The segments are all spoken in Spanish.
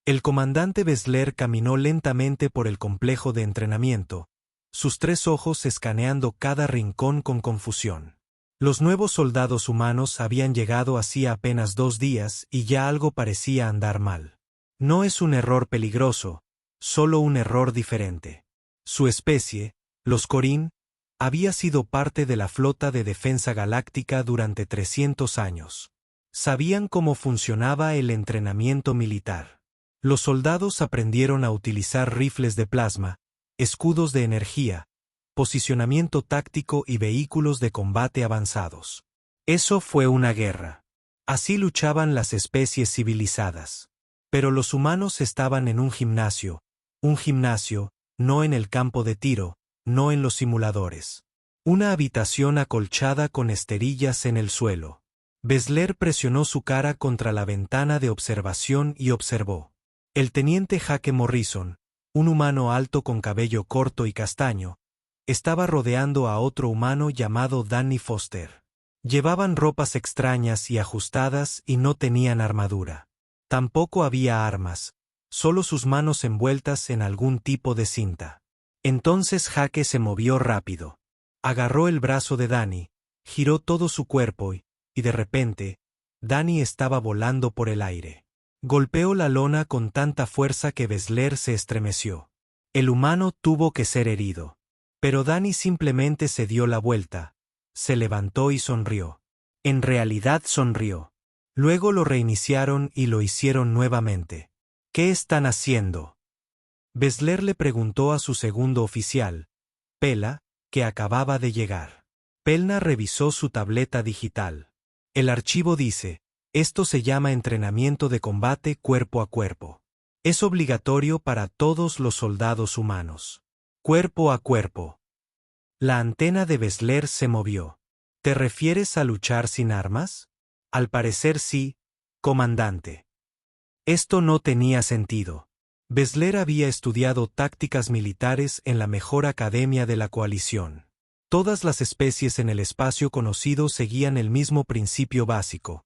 El comandante Bessler caminó lentamente por el complejo de entrenamiento, sus 3 ojos escaneando cada rincón con confusión. Los nuevos soldados humanos habían llegado hacía apenas 2 días y ya algo parecía andar mal. No es un error peligroso, solo un error diferente. Su especie, los Corín, había sido parte de la flota de defensa galáctica durante 300 años. Sabían cómo funcionaba el entrenamiento militar. Los soldados aprendieron a utilizar rifles de plasma, escudos de energía, posicionamiento táctico y vehículos de combate avanzados. Eso fue una guerra. Así luchaban las especies civilizadas. Pero los humanos estaban en un gimnasio, no en el campo de tiro, no en los simuladores. Una habitación acolchada con esterillas en el suelo. Bessler presionó su cara contra la ventana de observación y observó. El teniente Jake Morrison, un humano alto con cabello corto y castaño, estaba rodeando a otro humano llamado Danny Foster. Llevaban ropas extrañas y ajustadas y no tenían armadura. Tampoco había armas, solo sus manos envueltas en algún tipo de cinta. Entonces Jake se movió rápido. Agarró el brazo de Danny, giró todo su cuerpo y de repente, Danny estaba volando por el aire. Golpeó la lona con tanta fuerza que Bessler se estremeció. El humano tuvo que ser herido. Pero Danny simplemente se dio la vuelta, se levantó y sonrió. En realidad sonrió. Luego lo reiniciaron y lo hicieron nuevamente. ¿Qué están haciendo? Bessler le preguntó a su segundo oficial, Pela, que acababa de llegar. Pelna revisó su tableta digital. El archivo dice, esto se llama entrenamiento de combate cuerpo a cuerpo. Es obligatorio para todos los soldados humanos. Cuerpo a cuerpo. La antena de Bessler se movió. ¿Te refieres a luchar sin armas? Al parecer sí, comandante. Esto no tenía sentido. Bessler había estudiado tácticas militares en la mejor academia de la coalición. Todas las especies en el espacio conocido seguían el mismo principio básico.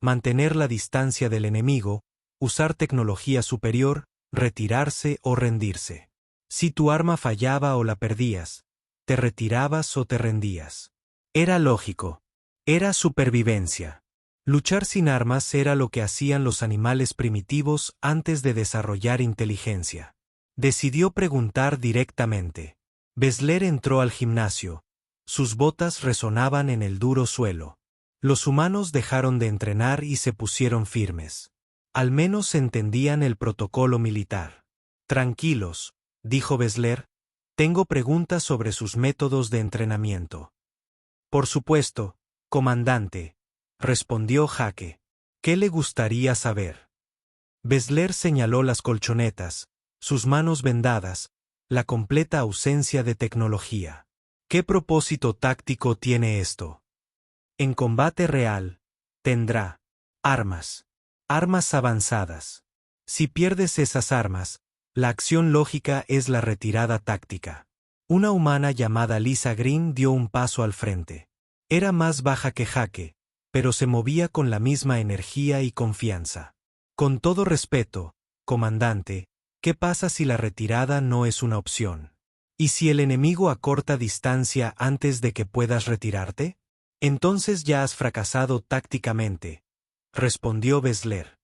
Mantener la distancia del enemigo, usar tecnología superior, retirarse o rendirse. Si tu arma fallaba o la perdías, te retirabas o te rendías. Era lógico. Era supervivencia. Luchar sin armas era lo que hacían los animales primitivos antes de desarrollar inteligencia. Decidió preguntar directamente. Bessler entró al gimnasio. Sus botas resonaban en el duro suelo. Los humanos dejaron de entrenar y se pusieron firmes. Al menos entendían el protocolo militar. Tranquilos, dijo Bessler, tengo preguntas sobre sus métodos de entrenamiento. Por supuesto, comandante, respondió Jake. ¿Qué le gustaría saber? Bessler señaló las colchonetas, sus manos vendadas, la completa ausencia de tecnología. ¿Qué propósito táctico tiene esto? En combate real, tendrá armas. Armas avanzadas. Si pierdes esas armas, la acción lógica es la retirada táctica. Una humana llamada Lisa Green dio un paso al frente. Era más baja que Jake, pero se movía con la misma energía y confianza. Con todo respeto, comandante, ¿qué pasa si la retirada no es una opción? ¿Y si el enemigo acorta distancia antes de que puedas retirarte? Entonces ya has fracasado tácticamente, respondió Bessler.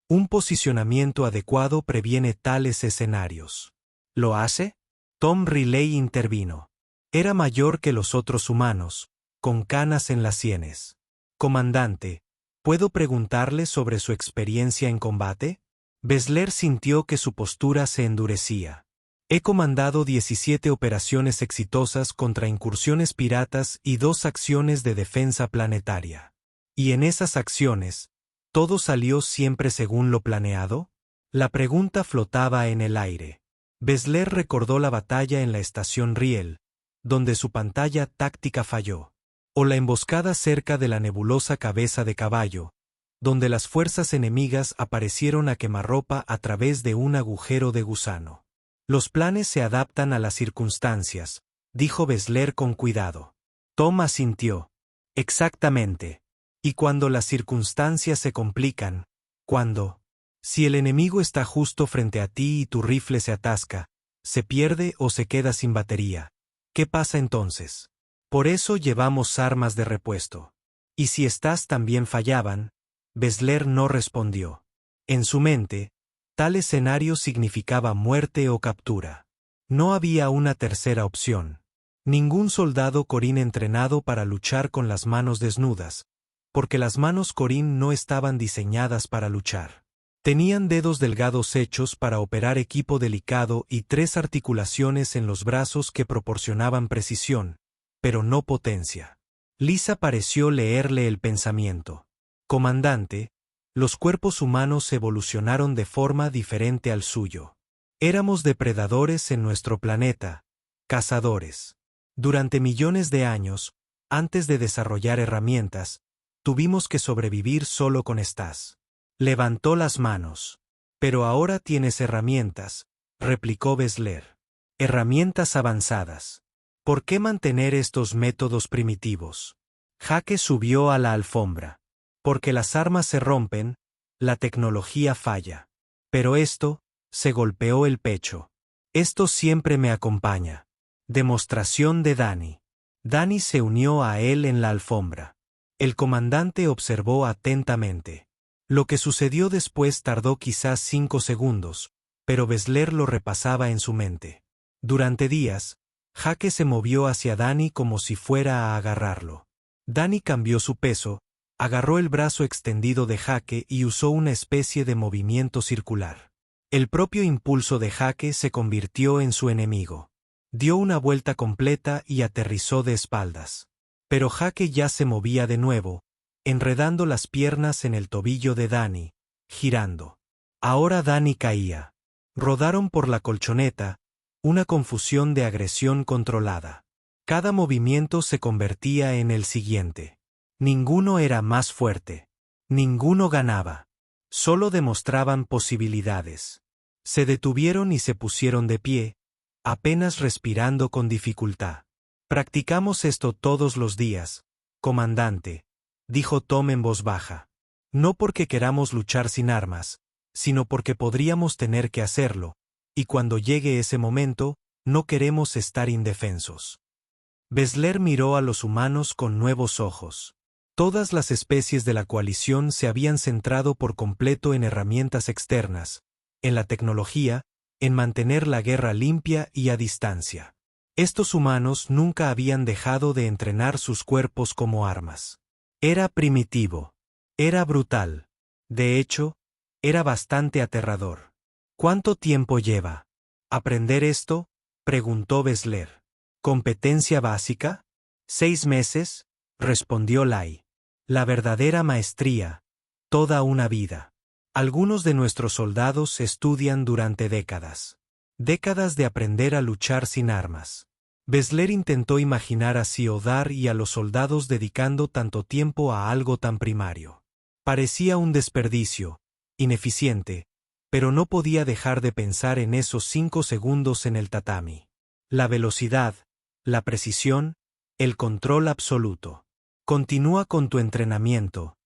Un posicionamiento adecuado previene tales escenarios. ¿Lo hace? Tom Riley intervino. Era mayor que los otros humanos, con canas en las sienes. Comandante, ¿puedo preguntarle sobre su experiencia en combate? Bessler sintió que su postura se endurecía. He comandado 17 operaciones exitosas contra incursiones piratas y 2 acciones de defensa planetaria. ¿Y en esas acciones, todo salió siempre según lo planeado? La pregunta flotaba en el aire. Bessler recordó la batalla en la estación Riel, donde su pantalla táctica falló. O la emboscada cerca de la nebulosa cabeza de caballo, donde las fuerzas enemigas aparecieron a quemarropa a través de un agujero de gusano. Los planes se adaptan a las circunstancias, dijo Bessler con cuidado. Tom asintió. Exactamente. Y cuando las circunstancias se complican, cuando Si el enemigo está justo frente a ti y tu rifle se atasca, se pierde o se queda sin batería, ¿qué pasa entonces? Por eso llevamos armas de repuesto. ¿Y si estas también fallaban? Bessler no respondió. En su mente, tal escenario significaba muerte o captura. No había una tercera opción. Ningún soldado corín entrenado para luchar con las manos desnudas, porque las manos corín no estaban diseñadas para luchar. Tenían dedos delgados hechos para operar equipo delicado y 3 articulaciones en los brazos que proporcionaban precisión, pero no potencia. Lisa pareció leerle el pensamiento. Comandante, los cuerpos humanos evolucionaron de forma diferente al suyo. Éramos depredadores en nuestro planeta, cazadores. Durante millones de años, antes de desarrollar herramientas, tuvimos que sobrevivir solo con estas. Levantó las manos. Pero ahora tienes herramientas, replicó Bessler. Herramientas avanzadas. ¿Por qué mantener estos métodos primitivos? Jake subió a la alfombra. Porque las armas se rompen, la tecnología falla. Pero esto, se golpeó el pecho. Esto siempre me acompaña. Demostración de Danny. Danny se unió a él en la alfombra. El comandante observó atentamente. Lo que sucedió después tardó quizás 5 segundos, pero Bessler lo repasaba en su mente. Durante días, Jake se movió hacia Danny como si fuera a agarrarlo. Danny cambió su peso, agarró el brazo extendido de Jake y usó una especie de movimiento circular. El propio impulso de Jake se convirtió en su enemigo. Dio una vuelta completa y aterrizó de espaldas. Pero Jake ya se movía de nuevo, enredando las piernas en el tobillo de Danny, girando. Ahora Danny caía. Rodaron por la colchoneta, una confusión de agresión controlada. Cada movimiento se convertía en el siguiente. Ninguno era más fuerte. Ninguno ganaba. Solo demostraban posibilidades. Se detuvieron y se pusieron de pie, apenas respirando con dificultad. Practicamos esto todos los días, comandante, dijo Tom en voz baja. No porque queramos luchar sin armas, sino porque podríamos tener que hacerlo, y cuando llegue ese momento, no queremos estar indefensos. Bessler miró a los humanos con nuevos ojos. Todas las especies de la coalición se habían centrado por completo en herramientas externas, en la tecnología, en mantener la guerra limpia y a distancia. Estos humanos nunca habían dejado de entrenar sus cuerpos como armas. Era primitivo. Era brutal. De hecho, era bastante aterrador. ¿Cuánto tiempo lleva? ¿Aprender esto? Preguntó Bessler. ¿Competencia básica? 6 meses, respondió Lai. La verdadera maestría, toda una vida. Algunos de nuestros soldados estudian durante décadas. Décadas de aprender a luchar sin armas. Bessler intentó imaginar a Siodar y a los soldados dedicando tanto tiempo a algo tan primario. Parecía un desperdicio, ineficiente, pero no podía dejar de pensar en esos 5 segundos en el tatami. La velocidad, la precisión, el control absoluto. Continúa con tu entrenamiento,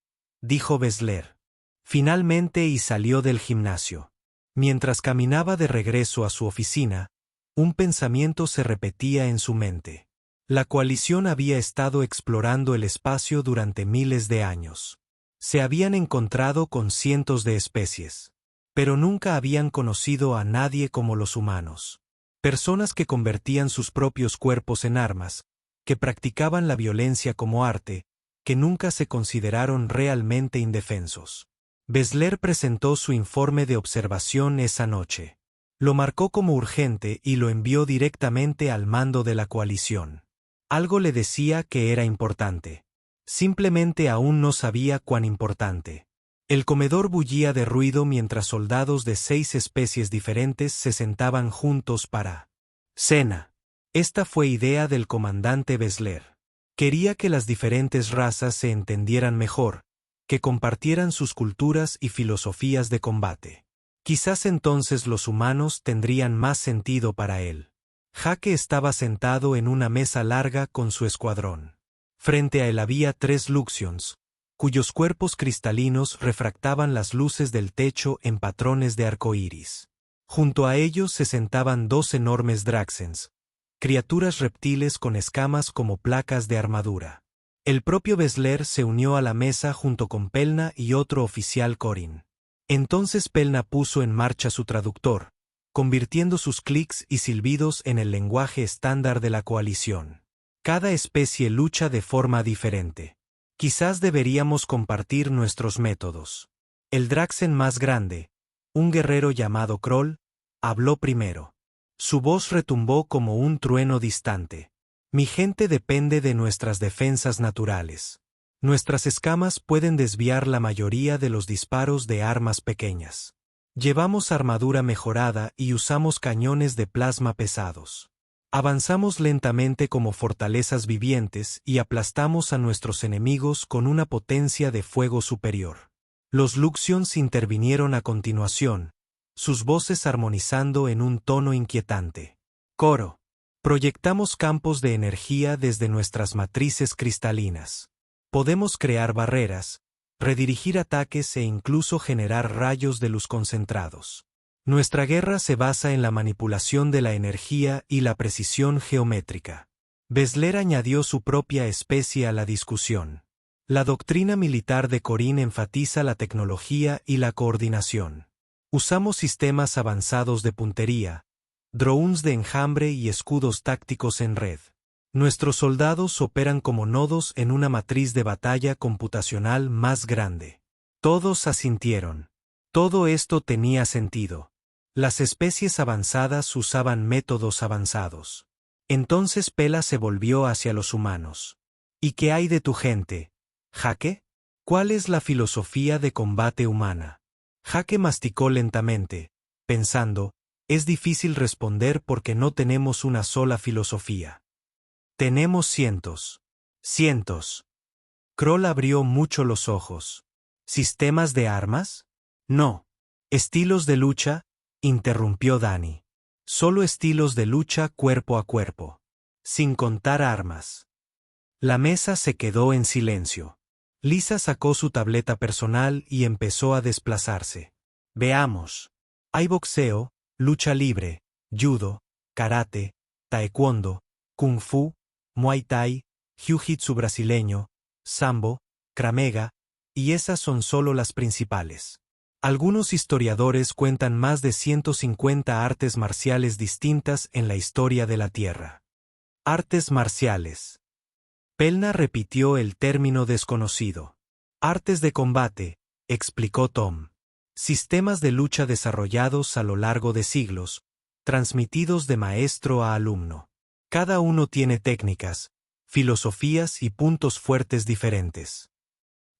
dijo Bessler. Finalmente y salió del gimnasio. Mientras caminaba de regreso a su oficina, un pensamiento se repetía en su mente. La coalición había estado explorando el espacio durante miles de años. Se habían encontrado con cientos de especies, pero nunca habían conocido a nadie como los humanos. Personas que convertían sus propios cuerpos en armas, que practicaban la violencia como arte, que nunca se consideraron realmente indefensos. Bessler presentó su informe de observación esa noche. Lo marcó como urgente y lo envió directamente al mando de la coalición. Algo le decía que era importante. Simplemente aún no sabía cuán importante. El comedor bullía de ruido mientras soldados de 6 especies diferentes se sentaban juntos para cena. Esta fue idea del comandante Bessler. Quería que las diferentes razas se entendieran mejor, que compartieran sus culturas y filosofías de combate. Quizás entonces los humanos tendrían más sentido para él. Jake estaba sentado en una mesa larga con su escuadrón. Frente a él había 3 Luxions, cuyos cuerpos cristalinos refractaban las luces del techo en patrones de arco iris. Junto a ellos se sentaban 2 enormes Draxens, criaturas reptiles con escamas como placas de armadura. El propio Besler se unió a la mesa junto con Pelna y otro oficial Corin. Entonces Pelna puso en marcha su traductor, convirtiendo sus clics y silbidos en el lenguaje estándar de la coalición. Cada especie lucha de forma diferente. Quizás deberíamos compartir nuestros métodos. El Draxen más grande, un guerrero llamado Kroll, habló primero. Su voz retumbó como un trueno distante. Mi gente depende de nuestras defensas naturales. Nuestras escamas pueden desviar la mayoría de los disparos de armas pequeñas. Llevamos armadura mejorada y usamos cañones de plasma pesados. Avanzamos lentamente como fortalezas vivientes y aplastamos a nuestros enemigos con una potencia de fuego superior. Los Luxions intervinieron a continuación, sus voces armonizando en un tono inquietante. Coro. Proyectamos campos de energía desde nuestras matrices cristalinas. Podemos crear barreras, redirigir ataques e incluso generar rayos de luz concentrados. Nuestra guerra se basa en la manipulación de la energía y la precisión geométrica. Besler añadió su propia especie a la discusión. La doctrina militar de Corin enfatiza la tecnología y la coordinación. Usamos sistemas avanzados de puntería, drones de enjambre y escudos tácticos en red. Nuestros soldados operan como nodos en una matriz de batalla computacional más grande. Todos asintieron. Todo esto tenía sentido. Las especies avanzadas usaban métodos avanzados. Entonces Pela se volvió hacia los humanos. ¿Y qué hay de tu gente, Jaque? ¿Cuál es la filosofía de combate humana? Jaque masticó lentamente, pensando, es difícil responder porque no tenemos una sola filosofía. Tenemos cientos. Cientos. Kroll abrió mucho los ojos. ¿Sistemas de armas? No. ¿Estilos de lucha? Interrumpió Dani. Solo estilos de lucha cuerpo a cuerpo. Sin contar armas. La mesa se quedó en silencio. Lisa sacó su tableta personal y empezó a desplazarse. Veamos. Hay boxeo, lucha libre, judo, karate, taekwondo, kung fu, muay thai, jiu-jitsu brasileño, sambo, kramega, y esas son solo las principales. Algunos historiadores cuentan más de 150 artes marciales distintas en la historia de la Tierra. Artes marciales. Pelna repitió el término desconocido. Artes de combate, explicó Tom. Sistemas de lucha desarrollados a lo largo de siglos, transmitidos de maestro a alumno. Cada uno tiene técnicas, filosofías y puntos fuertes diferentes.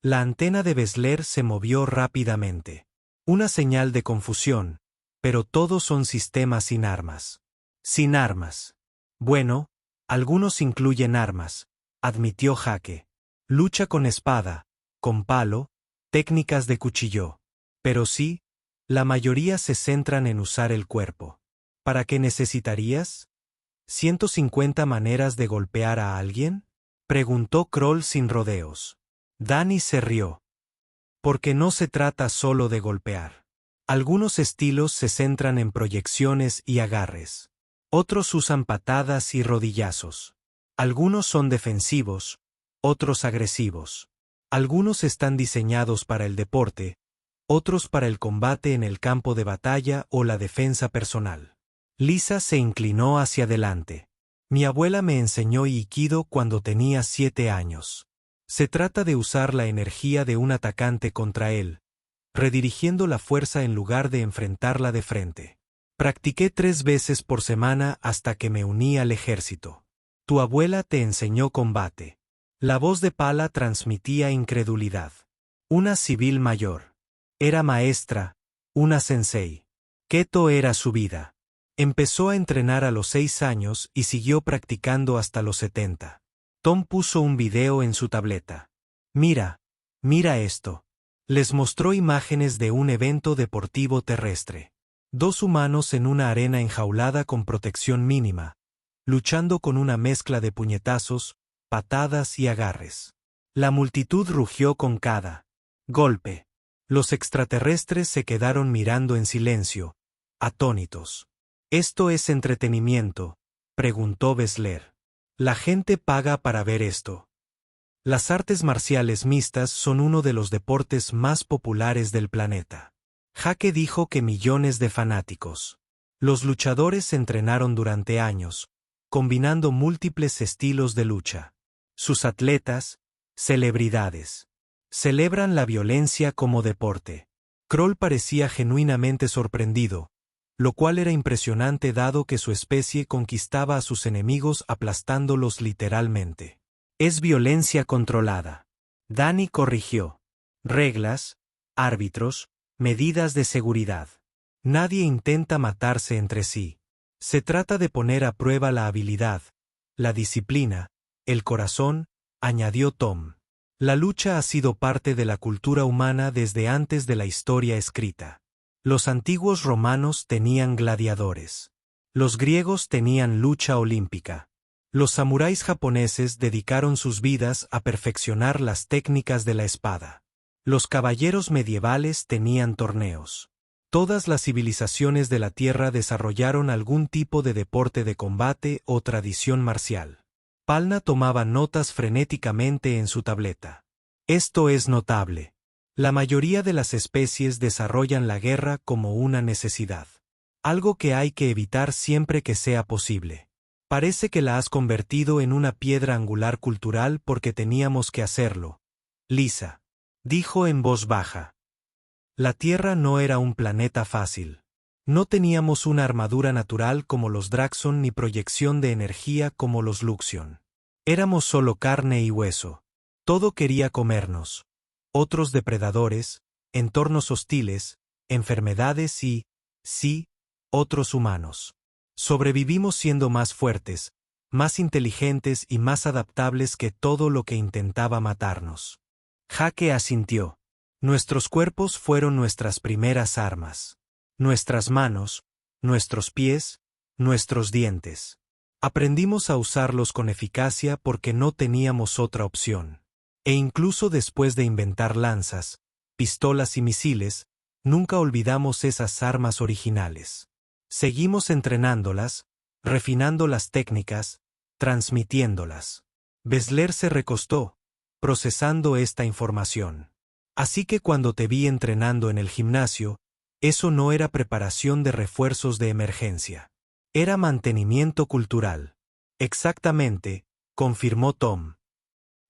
La antena de Besler se movió rápidamente. Una señal de confusión, pero todos son sistemas sin armas. Sin armas. Bueno, algunos incluyen armas, admitió Jaque. Lucha con espada, con palo, técnicas de cuchillo. Pero sí, la mayoría se centran en usar el cuerpo. ¿Para qué necesitarías? ¿150 maneras de golpear a alguien? Preguntó Kroll sin rodeos. Dani se rió. Porque no se trata solo de golpear. Algunos estilos se centran en proyecciones y agarres. Otros usan patadas y rodillazos. Algunos son defensivos, otros agresivos. Algunos están diseñados para el deporte, otros para el combate en el campo de batalla o la defensa personal. Lisa se inclinó hacia adelante. Mi abuela me enseñó Aikido cuando tenía 7 años. Se trata de usar la energía de un atacante contra él, redirigiendo la fuerza en lugar de enfrentarla de frente. Practiqué 3 veces por semana hasta que me uní al ejército. Tu abuela te enseñó combate. La voz de Pala transmitía incredulidad. Una civil mayor. Era maestra, una sensei. Keto era su vida. Empezó a entrenar a los 6 años y siguió practicando hasta los 70. Tom puso un video en su tableta. Mira esto. Les mostró imágenes de un evento deportivo terrestre. 2 humanos en una arena enjaulada con protección mínima, luchando con una mezcla de puñetazos, patadas y agarres. La multitud rugió con cada golpe. Los extraterrestres se quedaron mirando en silencio, atónitos. ¿Esto es entretenimiento?, preguntó Bessler. La gente paga para ver esto. Las artes marciales mixtas son uno de los deportes más populares del planeta. Jake dijo que millones de fanáticos. Los luchadores se entrenaron durante años, combinando múltiples estilos de lucha. Sus atletas, celebridades, celebran la violencia como deporte. Kroll parecía genuinamente sorprendido, lo cual era impresionante dado que su especie conquistaba a sus enemigos aplastándolos literalmente. Es violencia controlada. Danny corrigió. Reglas, árbitros, medidas de seguridad. Nadie intenta matarse entre sí. Se trata de poner a prueba la habilidad, la disciplina, el corazón, añadió Tom. La lucha ha sido parte de la cultura humana desde antes de la historia escrita. Los antiguos romanos tenían gladiadores. Los griegos tenían lucha olímpica. Los samuráis japoneses dedicaron sus vidas a perfeccionar las técnicas de la espada. Los caballeros medievales tenían torneos. Todas las civilizaciones de la Tierra desarrollaron algún tipo de deporte de combate o tradición marcial. Palna tomaba notas frenéticamente en su tableta. Esto es notable. La mayoría de las especies desarrollan la guerra como una necesidad. Algo que hay que evitar siempre que sea posible. Parece que la has convertido en una piedra angular cultural porque teníamos que hacerlo. Lisa, dijo en voz baja. La Tierra no era un planeta fácil. No teníamos una armadura natural como los Draxon ni proyección de energía como los Luxion. Éramos solo carne y hueso. Todo quería comernos. Otros depredadores, entornos hostiles, enfermedades y, sí, otros humanos. Sobrevivimos siendo más fuertes, más inteligentes y más adaptables que todo lo que intentaba matarnos. Jake asintió. Nuestros cuerpos fueron nuestras primeras armas. Nuestras manos, nuestros pies, nuestros dientes. Aprendimos a usarlos con eficacia porque no teníamos otra opción. E incluso después de inventar lanzas, pistolas y misiles, nunca olvidamos esas armas originales. Seguimos entrenándolas, refinando las técnicas, transmitiéndolas. Bessler se recostó, procesando esta información. Así que cuando te vi entrenando en el gimnasio, eso no era preparación de refuerzos de emergencia. Era mantenimiento cultural. Exactamente, confirmó Tom.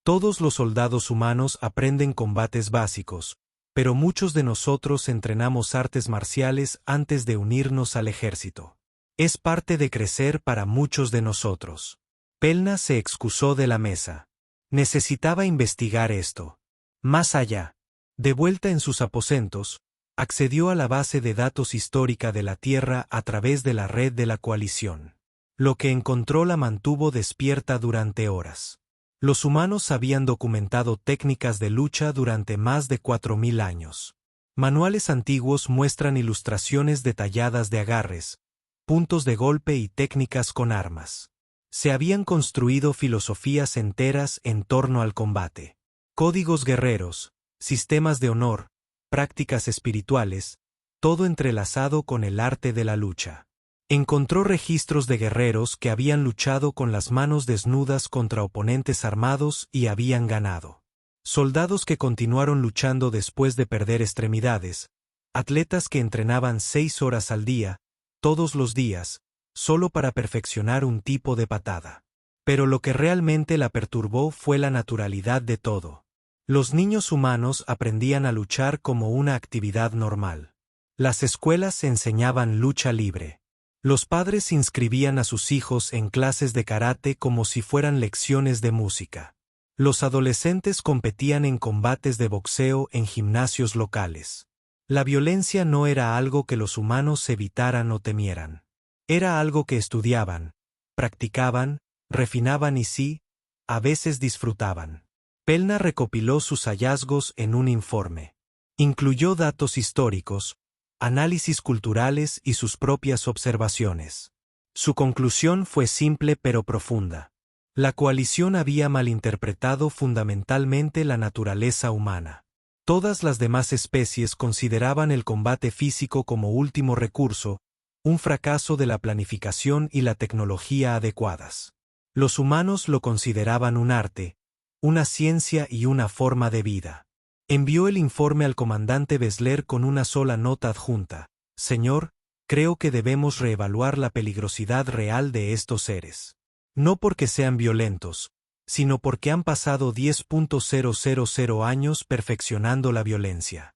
Todos los soldados humanos aprenden combates básicos, pero muchos de nosotros entrenamos artes marciales antes de unirnos al ejército. Es parte de crecer para muchos de nosotros. Pelna se excusó de la mesa. Necesitaba investigar esto. Más allá. De vuelta en sus aposentos, accedió a la base de datos histórica de la Tierra a través de la red de la coalición. Lo que encontró la mantuvo despierta durante horas. Los humanos habían documentado técnicas de lucha durante más de 4000 años. Manuales antiguos muestran ilustraciones detalladas de agarres, puntos de golpe y técnicas con armas. Se habían construido filosofías enteras en torno al combate. Códigos guerreros, sistemas de honor, prácticas espirituales, todo entrelazado con el arte de la lucha. Encontró registros de guerreros que habían luchado con las manos desnudas contra oponentes armados y habían ganado. Soldados que continuaron luchando después de perder extremidades, atletas que entrenaban 6 horas al día, todos los días, solo para perfeccionar un tipo de patada. Pero lo que realmente la perturbó fue la naturalidad de todo. Los niños humanos aprendían a luchar como una actividad normal. Las escuelas enseñaban lucha libre. Los padres inscribían a sus hijos en clases de karate como si fueran lecciones de música. Los adolescentes competían en combates de boxeo en gimnasios locales. La violencia no era algo que los humanos evitaran o temieran. Era algo que estudiaban, practicaban, refinaban y sí, a veces disfrutaban. Pelna recopiló sus hallazgos en un informe. Incluyó datos históricos, análisis culturales y sus propias observaciones. Su conclusión fue simple pero profunda. La coalición había malinterpretado fundamentalmente la naturaleza humana. Todas las demás especies consideraban el combate físico como último recurso, un fracaso de la planificación y la tecnología adecuadas. Los humanos lo consideraban un arte, una ciencia y una forma de vida. Envió el informe al comandante Bessler con una sola nota adjunta: Señor, creo que debemos reevaluar la peligrosidad real de estos seres. No porque sean violentos, sino porque han pasado 10.000 años perfeccionando la violencia.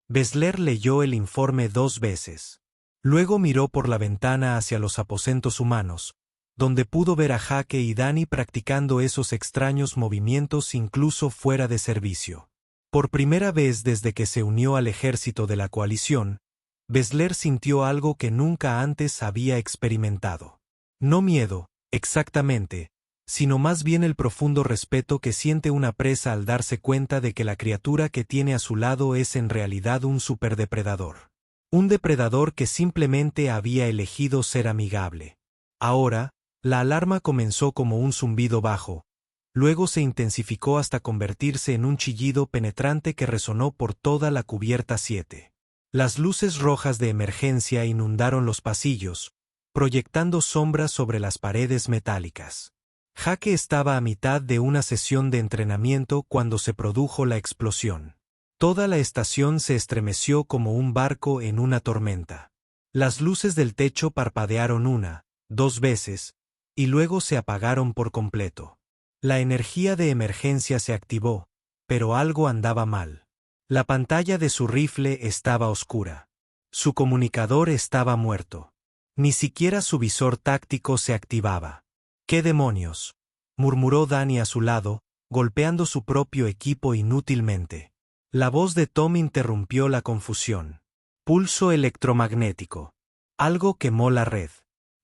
Bessler leyó el informe 2 veces. Luego miró por la ventana hacia los aposentos humanos, donde pudo ver a Jake y Danny practicando esos extraños movimientos incluso fuera de servicio. Por primera vez desde que se unió al ejército de la coalición, Bessler sintió algo que nunca antes había experimentado. No miedo, exactamente, sino más bien el profundo respeto que siente una presa al darse cuenta de que la criatura que tiene a su lado es en realidad un superdepredador. Un depredador que simplemente había elegido ser amigable. Ahora, la alarma comenzó como un zumbido bajo, luego se intensificó hasta convertirse en un chillido penetrante que resonó por toda la cubierta 7. Las luces rojas de emergencia inundaron los pasillos, proyectando sombras sobre las paredes metálicas. Jake estaba a mitad de una sesión de entrenamiento cuando se produjo la explosión. Toda la estación se estremeció como un barco en una tormenta. Las luces del techo parpadearon 1, 2 veces, y luego se apagaron por completo. La energía de emergencia se activó, pero algo andaba mal. La pantalla de su rifle estaba oscura. Su comunicador estaba muerto. Ni siquiera su visor táctico se activaba. ¿Qué demonios?, murmuró Danny a su lado, golpeando su propio equipo inútilmente. La voz de Tom interrumpió la confusión. Pulso electromagnético. Algo quemó la red.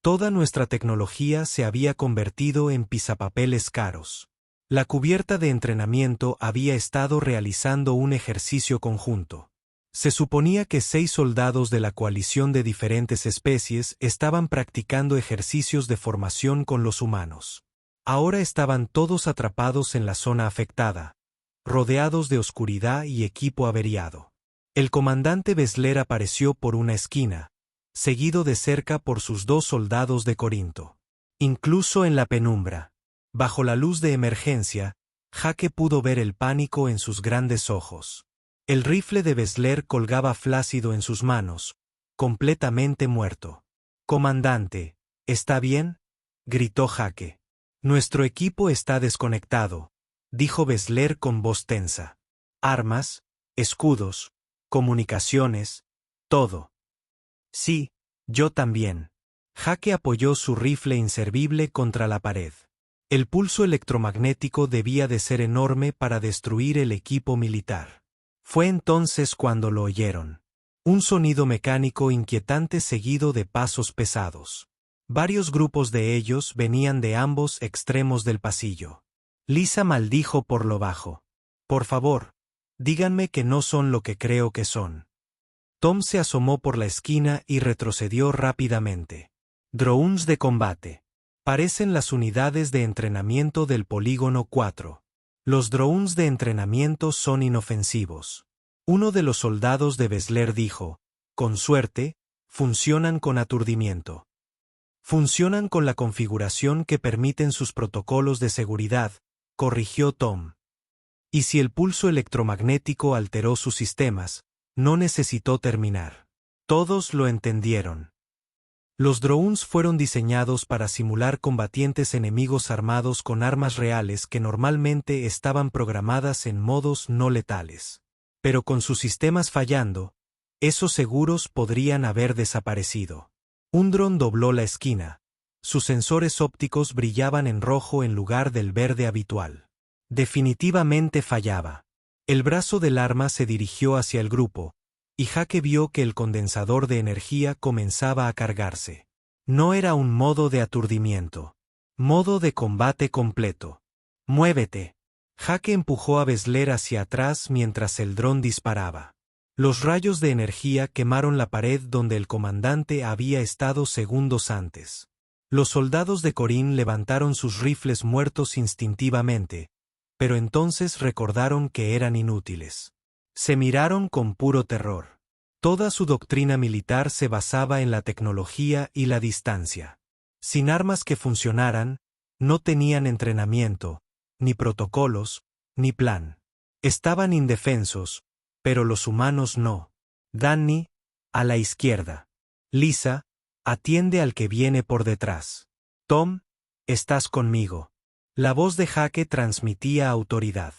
Toda nuestra tecnología se había convertido en pisapapeles caros. La cubierta de entrenamiento había estado realizando un ejercicio conjunto. Se suponía que 6 soldados de la coalición de diferentes especies estaban practicando ejercicios de formación con los humanos. Ahora estaban todos atrapados en la zona afectada, rodeados de oscuridad y equipo averiado. El comandante Bessler apareció por una esquina, seguido de cerca por sus 2 soldados de Corinto. Incluso en la penumbra, bajo la luz de emergencia, Jake pudo ver el pánico en sus grandes ojos. El rifle de Bessler colgaba flácido en sus manos, completamente muerto. «Comandante, ¿está bien?», gritó Jake. «Nuestro equipo está desconectado», dijo Bessler con voz tensa. «Armas, escudos, comunicaciones, todo». «Sí, yo también». Jake apoyó su rifle inservible contra la pared. El pulso electromagnético debía de ser enorme para destruir el equipo militar. Fue entonces cuando lo oyeron. Un sonido mecánico inquietante seguido de pasos pesados. Varios grupos de ellos venían de ambos extremos del pasillo. Lisa maldijo por lo bajo. «Por favor, díganme que no son lo que creo que son». Tom se asomó por la esquina y retrocedió rápidamente. «Drones de combate. Parecen las unidades de entrenamiento del polígono 4. Los drones de entrenamiento son inofensivos». Uno de los soldados de Bessler dijo: «Con suerte, funcionan con aturdimiento. Funcionan con la configuración que permiten sus protocolos de seguridad», corrigió Tom. «Y si el pulso electromagnético alteró sus sistemas, no necesitó terminar». Todos lo entendieron. Los drones fueron diseñados para simular combatientes enemigos armados con armas reales que normalmente estaban programadas en modos no letales. Pero con sus sistemas fallando, esos seguros podrían haber desaparecido. Un dron dobló la esquina. Sus sensores ópticos brillaban en rojo en lugar del verde habitual. Definitivamente fallaba. El brazo del arma se dirigió hacia el grupo, y Jake vio que el condensador de energía comenzaba a cargarse. No era un modo de aturdimiento. Modo de combate completo. «Muévete». Jake empujó a Bessler hacia atrás mientras el dron disparaba. Los rayos de energía quemaron la pared donde el comandante había estado segundos antes. Los soldados de Corín levantaron sus rifles muertos instintivamente, pero entonces recordaron que eran inútiles. Se miraron con puro terror. Toda su doctrina militar se basaba en la tecnología y la distancia. Sin armas que funcionaran, no tenían entrenamiento, ni protocolos, ni plan. Estaban indefensos, pero los humanos no. Danny, a la izquierda. Lisa, atiende al que viene por detrás. Tom, estás conmigo. La voz de Jake transmitía autoridad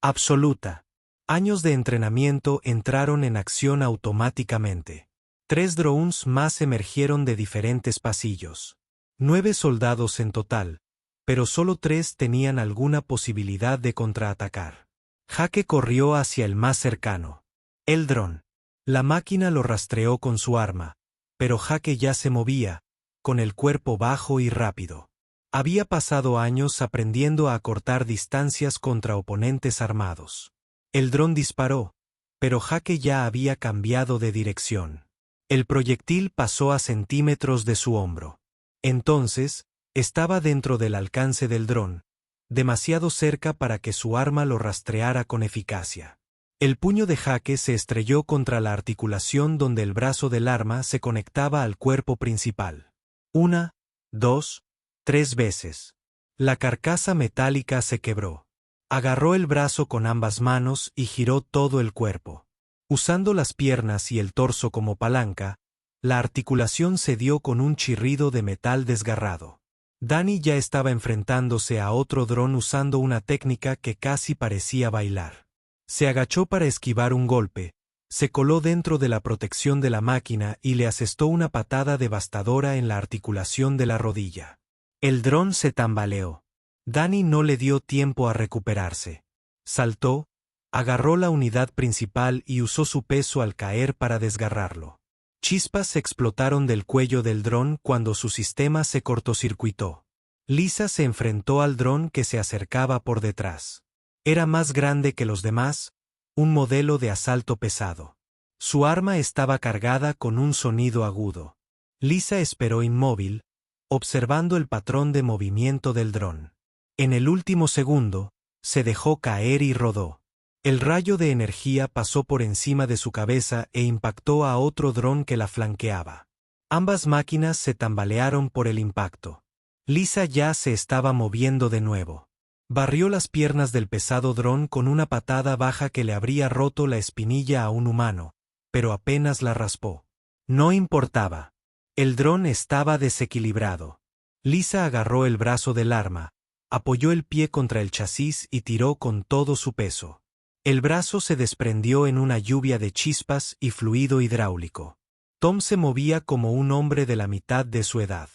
absoluta. Años de entrenamiento entraron en acción automáticamente. 3 drones más emergieron de diferentes pasillos. 9 soldados en total, pero solo 3 tenían alguna posibilidad de contraatacar. Jake corrió hacia el más cercano. El dron. La máquina lo rastreó con su arma, pero Jake ya se movía, con el cuerpo bajo y rápido. Había pasado años aprendiendo a acortar distancias contra oponentes armados. El dron disparó, pero Jake ya había cambiado de dirección. El proyectil pasó a centímetros de su hombro. Entonces, estaba dentro del alcance del dron, demasiado cerca para que su arma lo rastreara con eficacia. El puño de Jake se estrelló contra la articulación donde el brazo del arma se conectaba al cuerpo principal. 1, 2, 3 veces. La carcasa metálica se quebró. Agarró el brazo con ambas manos y giró todo el cuerpo. Usando las piernas y el torso como palanca, la articulación cedió con un chirrido de metal desgarrado. Danny ya estaba enfrentándose a otro dron usando una técnica que casi parecía bailar. Se agachó para esquivar un golpe, se coló dentro de la protección de la máquina y le asestó una patada devastadora en la articulación de la rodilla. El dron se tambaleó. Danny no le dio tiempo a recuperarse. Saltó, agarró la unidad principal y usó su peso al caer para desgarrarlo. Chispas explotaron del cuello del dron cuando su sistema se cortocircuitó. Lisa se enfrentó al dron que se acercaba por detrás. Era más grande que los demás, un modelo de asalto pesado. Su arma estaba cargada con un sonido agudo. Lisa esperó inmóvil, observando el patrón de movimiento del dron. En el último segundo, se dejó caer y rodó. El rayo de energía pasó por encima de su cabeza e impactó a otro dron que la flanqueaba. Ambas máquinas se tambalearon por el impacto. Lisa ya se estaba moviendo de nuevo. Barrió las piernas del pesado dron con una patada baja que le habría roto la espinilla a un humano, pero apenas la raspó. No importaba. El dron estaba desequilibrado. Lisa agarró el brazo del arma, apoyó el pie contra el chasis y tiró con todo su peso. El brazo se desprendió en una lluvia de chispas y fluido hidráulico. Tom se movía como un hombre de la mitad de su edad.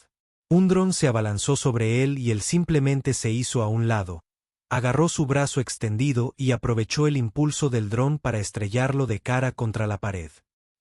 Un dron se abalanzó sobre él y él simplemente se hizo a un lado, agarró su brazo extendido y aprovechó el impulso del dron para estrellarlo de cara contra la pared.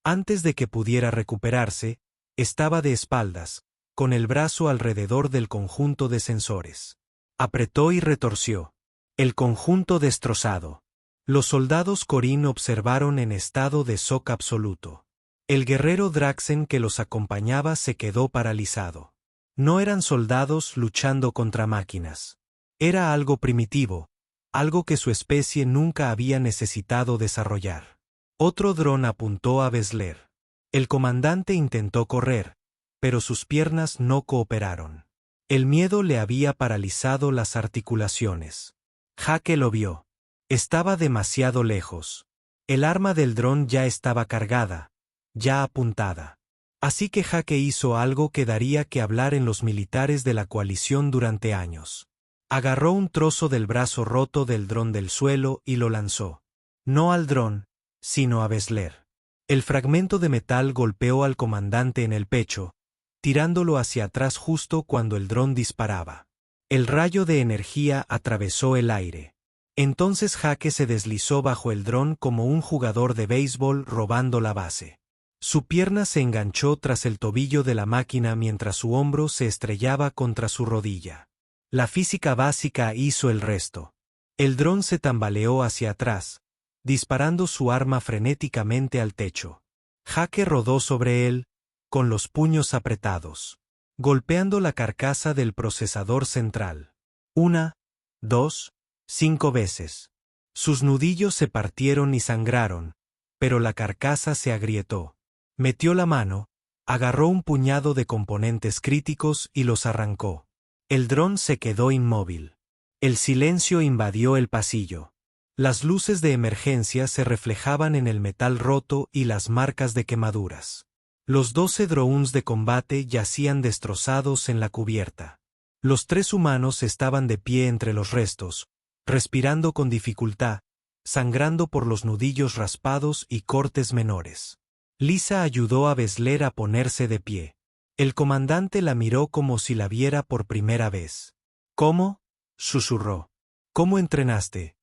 Antes de que pudiera recuperarse, estaba de espaldas, con el brazo alrededor del conjunto de sensores. Apretó y retorció. El conjunto destrozado. Los soldados Corín observaron en estado de shock absoluto. El guerrero Draxen que los acompañaba se quedó paralizado. No eran soldados luchando contra máquinas. Era algo primitivo, algo que su especie nunca había necesitado desarrollar. Otro dron apuntó a Bessler. El comandante intentó correr, pero sus piernas no cooperaron. El miedo le había paralizado las articulaciones. Jake lo vio. Estaba demasiado lejos. El arma del dron ya estaba cargada, ya apuntada. Así que Jake hizo algo que daría que hablar en los militares de la coalición durante años. Agarró un trozo del brazo roto del dron del suelo y lo lanzó. No al dron, sino a Bessler. El fragmento de metal golpeó al comandante en el pecho, tirándolo hacia atrás justo cuando el dron disparaba. El rayo de energía atravesó el aire. Entonces Jake se deslizó bajo el dron como un jugador de béisbol robando la base. Su pierna se enganchó tras el tobillo de la máquina mientras su hombro se estrellaba contra su rodilla. La física básica hizo el resto. El dron se tambaleó hacia atrás, disparando su arma frenéticamente al techo. Jake rodó sobre él, con los puños apretados. golpeando la carcasa del procesador central. 1, 2, 5 veces. Sus nudillos se partieron y sangraron, pero la carcasa se agrietó. Metió la mano, agarró un puñado de componentes críticos y los arrancó. El dron se quedó inmóvil. El silencio invadió el pasillo. Las luces de emergencia se reflejaban en el metal roto y las marcas de quemaduras. Los 12 drones de combate yacían destrozados en la cubierta. Los 3 humanos estaban de pie entre los restos, respirando con dificultad, sangrando por los nudillos raspados y cortes menores. Lisa ayudó a Bessler a ponerse de pie. El comandante la miró como si la viera por primera vez. ¿Cómo?, susurró. ¿Cómo entrenaste?,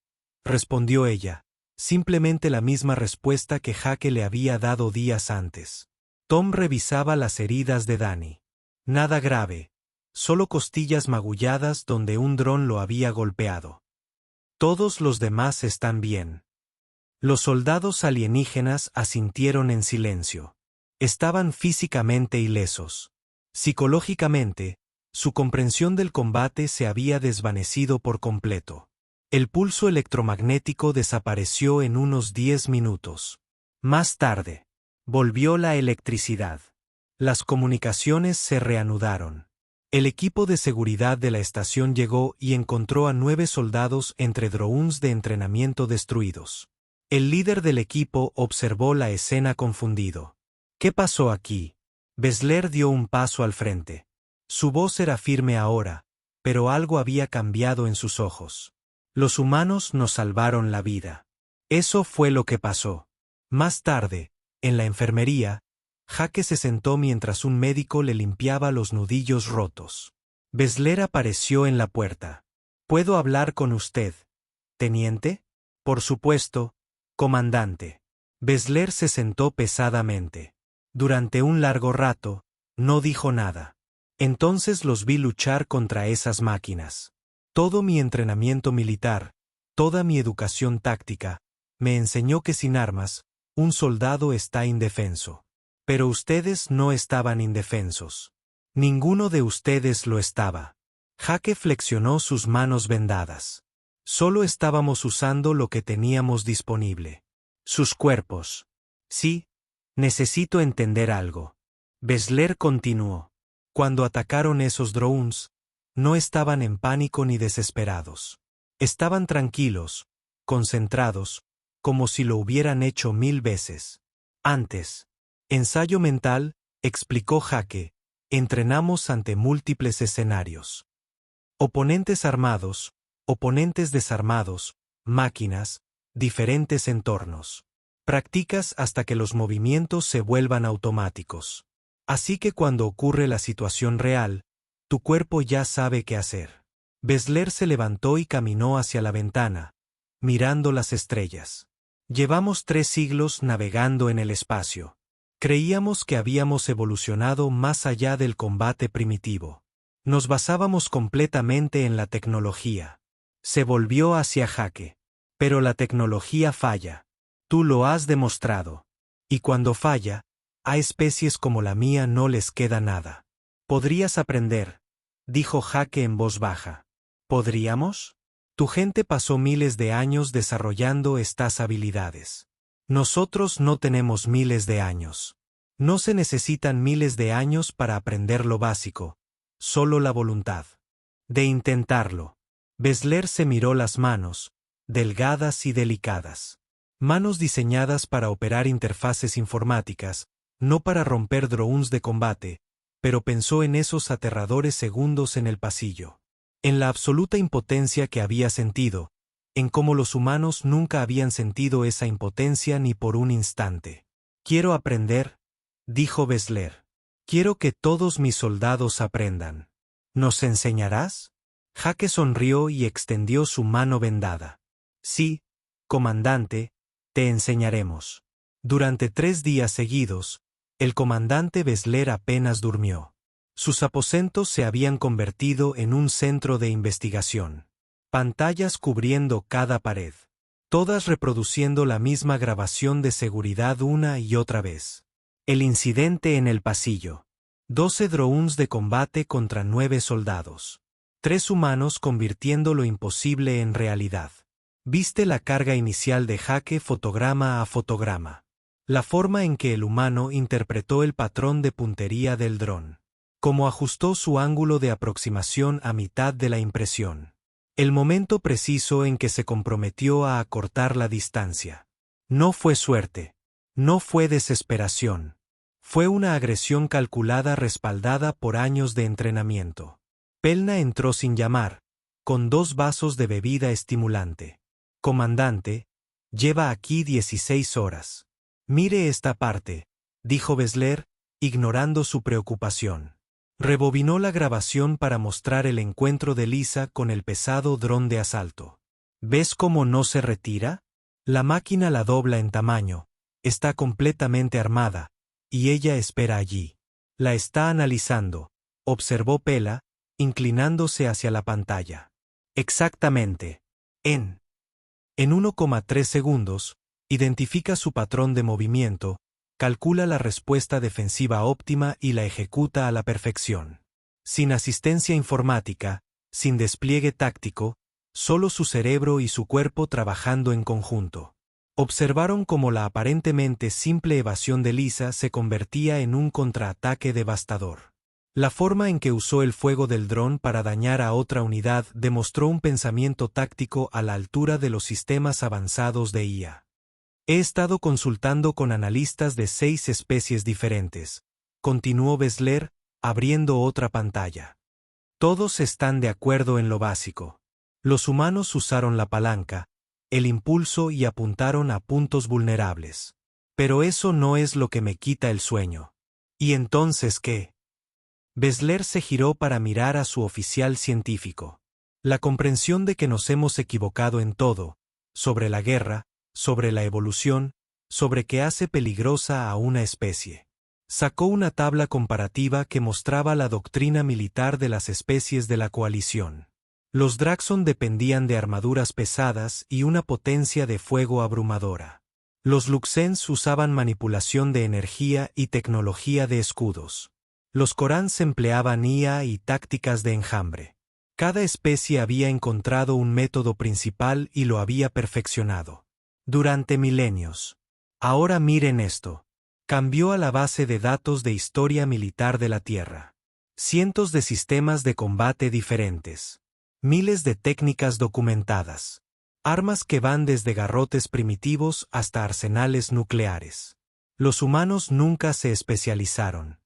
respondió ella, simplemente la misma respuesta que Jake le había dado días antes. Tom revisaba las heridas de Danny. Nada grave, solo costillas magulladas donde un dron lo había golpeado. Todos los demás están bien. Los soldados alienígenas asintieron en silencio. Estaban físicamente ilesos. Psicológicamente, su comprensión del combate se había desvanecido por completo. El pulso electromagnético desapareció en unos 10 minutos. Más tarde, volvió la electricidad. Las comunicaciones se reanudaron. El equipo de seguridad de la estación llegó y encontró a 9 soldados entre drones de entrenamiento destruidos. El líder del equipo observó la escena confundido. ¿Qué pasó aquí? Bessler dio un paso al frente. Su voz era firme ahora, pero algo había cambiado en sus ojos. Los humanos nos salvaron la vida. Eso fue lo que pasó. Más tarde, en la enfermería, Jake se sentó mientras un médico le limpiaba los nudillos rotos. Bessler apareció en la puerta. ¿Puedo hablar con usted, teniente? Por supuesto, comandante. Bessler se sentó pesadamente. Durante un largo rato, no dijo nada. Entonces los vi luchar contra esas máquinas. Todo mi entrenamiento militar, toda mi educación táctica, me enseñó que sin armas, un soldado está indefenso. Pero ustedes no estaban indefensos. Ninguno de ustedes lo estaba. Jake flexionó sus manos vendadas. Solo estábamos usando lo que teníamos disponible. Sus cuerpos. Sí, necesito entender algo. Bessler continuó. Cuando atacaron esos drones, no estaban en pánico ni desesperados. Estaban tranquilos, concentrados, como si lo hubieran hecho 1000 veces. Antes. Ensayo mental, explicó Jake, entrenamos ante múltiples escenarios. Oponentes armados, oponentes desarmados, máquinas, diferentes entornos. Practicas hasta que los movimientos se vuelvan automáticos. Así que cuando ocurre la situación real, tu cuerpo ya sabe qué hacer. Bessler se levantó y caminó hacia la ventana, mirando las estrellas. Llevamos 3 siglos navegando en el espacio. Creíamos que habíamos evolucionado más allá del combate primitivo. Nos basábamos completamente en la tecnología. Se volvió hacia Jake. Pero la tecnología falla. Tú lo has demostrado. Y cuando falla, a especies como la mía no les queda nada. Podrías aprender, dijo Jake en voz baja. ¿Podríamos? Tu gente pasó miles de años desarrollando estas habilidades. Nosotros no tenemos miles de años. No se necesitan miles de años para aprender lo básico, solo la voluntad de intentarlo. Bessler se miró las manos, delgadas y delicadas. Manos diseñadas para operar interfaces informáticas, no para romper drones de combate, pero pensó en esos aterradores segundos en el pasillo. En la absoluta impotencia que había sentido, en cómo los humanos nunca habían sentido esa impotencia ni por un instante. Quiero aprender, dijo Bessler. Quiero que todos mis soldados aprendan. ¿Nos enseñarás? Jake sonrió y extendió su mano vendada. Sí, comandante, te enseñaremos. Durante 3 días seguidos, el comandante Bessler apenas durmió. Sus aposentos se habían convertido en un centro de investigación. Pantallas cubriendo cada pared. Todas reproduciendo la misma grabación de seguridad una y otra vez. El incidente en el pasillo. 12 drones de combate contra 9 soldados. 3 humanos convirtiendo lo imposible en realidad. Viste la carga inicial de jaque fotograma a fotograma. La forma en que el humano interpretó el patrón de puntería del dron. Cómo ajustó su ángulo de aproximación a mitad de la impresión. El momento preciso en que se comprometió a acortar la distancia. No fue suerte. No fue desesperación. Fue una agresión calculada respaldada por años de entrenamiento. Pelna entró sin llamar, con 2 vasos de bebida estimulante. Comandante, lleva aquí 16 horas. Mire esta parte, dijo Bessler, ignorando su preocupación. Rebobinó la grabación para mostrar el encuentro de Lisa con el pesado dron de asalto. ¿Ves cómo no se retira? La máquina la dobla en tamaño, está completamente armada, y ella espera allí. La está analizando, observó Pela, inclinándose hacia la pantalla. Exactamente. En 1,3 segundos, identifica su patrón de movimiento, calcula la respuesta defensiva óptima y la ejecuta a la perfección. Sin asistencia informática, sin despliegue táctico, solo su cerebro y su cuerpo trabajando en conjunto. Observaron cómo la aparentemente simple evasión de Lisa se convertía en un contraataque devastador. La forma en que usó el fuego del dron para dañar a otra unidad demostró un pensamiento táctico a la altura de los sistemas avanzados de IA. He estado consultando con analistas de 6 especies diferentes, continuó Bessler, abriendo otra pantalla. Todos están de acuerdo en lo básico. Los humanos usaron la palanca, el impulso y apuntaron a puntos vulnerables. Pero eso no es lo que me quita el sueño. ¿Y entonces qué? Bessler se giró para mirar a su oficial científico. La comprensión de que nos hemos equivocado en todo, sobre la guerra, sobre la evolución, sobre qué hace peligrosa a una especie. Sacó una tabla comparativa que mostraba la doctrina militar de las especies de la coalición. Los Draxon dependían de armaduras pesadas y una potencia de fuego abrumadora. Los Luxens usaban manipulación de energía y tecnología de escudos. Los Korans empleaban IA y tácticas de enjambre. Cada especie había encontrado un método principal y lo había perfeccionado. Durante milenios. Ahora miren esto. Cambió a la base de datos de historia militar de la Tierra. Cientos de sistemas de combate diferentes. Miles de técnicas documentadas. Armas que van desde garrotes primitivos hasta arsenales nucleares. Los humanos nunca se especializaron.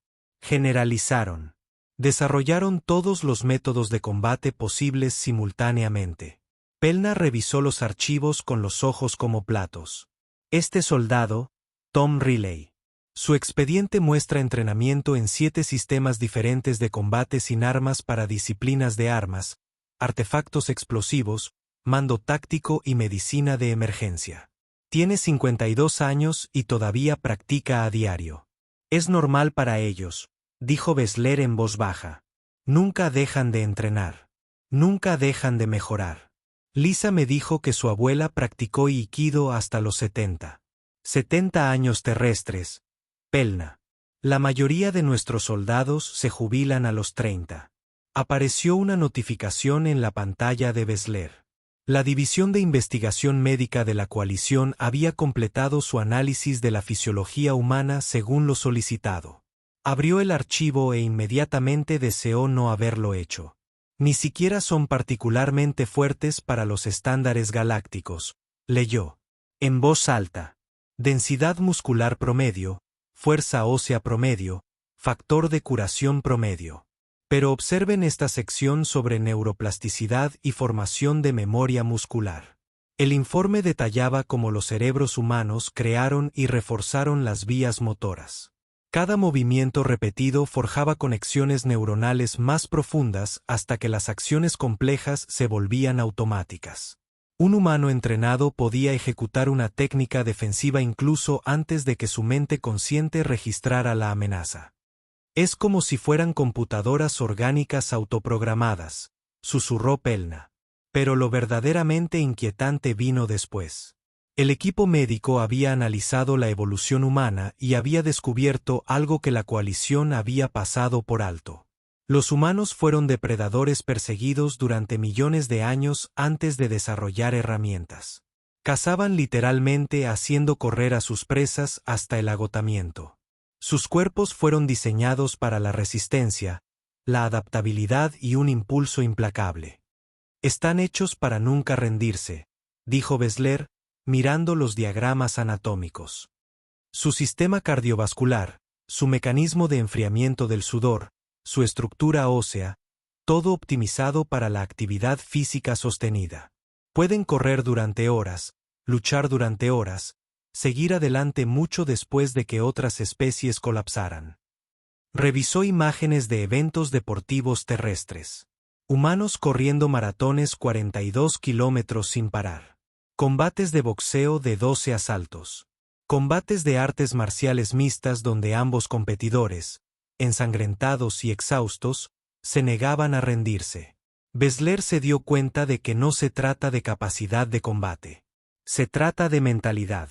Generalizaron. Desarrollaron todos los métodos de combate posibles simultáneamente. Pelna revisó los archivos con los ojos como platos. Este soldado, Tom Riley. Su expediente muestra entrenamiento en 7 sistemas diferentes de combate sin armas para disciplinas de armas, artefactos explosivos, mando táctico y medicina de emergencia. Tiene 52 años y todavía practica a diario. Es normal para ellos, dijo Bessler en voz baja. Nunca dejan de entrenar. Nunca dejan de mejorar. Lisa me dijo que su abuela practicó Aikido hasta los 70. 70 años terrestres. Pelna. La mayoría de nuestros soldados se jubilan a los 30. Apareció una notificación en la pantalla de Bessler. La División de Investigación Médica de la Coalición había completado su análisis de la fisiología humana según lo solicitado. Abrió el archivo e inmediatamente deseó no haberlo hecho. Ni siquiera son particularmente fuertes para los estándares galácticos, leyó. En voz alta. Densidad muscular promedio, fuerza ósea promedio, factor de curación promedio. Pero observen esta sección sobre neuroplasticidad y formación de memoria muscular. El informe detallaba cómo los cerebros humanos crearon y reforzaron las vías motoras. Cada movimiento repetido forjaba conexiones neuronales más profundas hasta que las acciones complejas se volvían automáticas. Un humano entrenado podía ejecutar una técnica defensiva incluso antes de que su mente consciente registrara la amenaza. Es como si fueran computadoras orgánicas autoprogramadas, susurró Pelna. Pero lo verdaderamente inquietante vino después. El equipo médico había analizado la evolución humana y había descubierto algo que la coalición había pasado por alto. Los humanos fueron depredadores perseguidos durante millones de años antes de desarrollar herramientas. Cazaban literalmente haciendo correr a sus presas hasta el agotamiento. Sus cuerpos fueron diseñados para la resistencia, la adaptabilidad y un impulso implacable. Están hechos para nunca rendirse, dijo Besler, mirando los diagramas anatómicos. Su sistema cardiovascular, su mecanismo de enfriamiento del sudor, su estructura ósea, todo optimizado para la actividad física sostenida. Pueden correr durante horas, luchar durante horas, seguir adelante mucho después de que otras especies colapsaran. Revisó imágenes de eventos deportivos terrestres. Humanos corriendo maratones 42 kilómetros sin parar. Combates de boxeo de 12 asaltos. Combates de artes marciales mixtas donde ambos competidores, ensangrentados y exhaustos, se negaban a rendirse. Besler se dio cuenta de que no se trata de capacidad de combate. Se trata de mentalidad.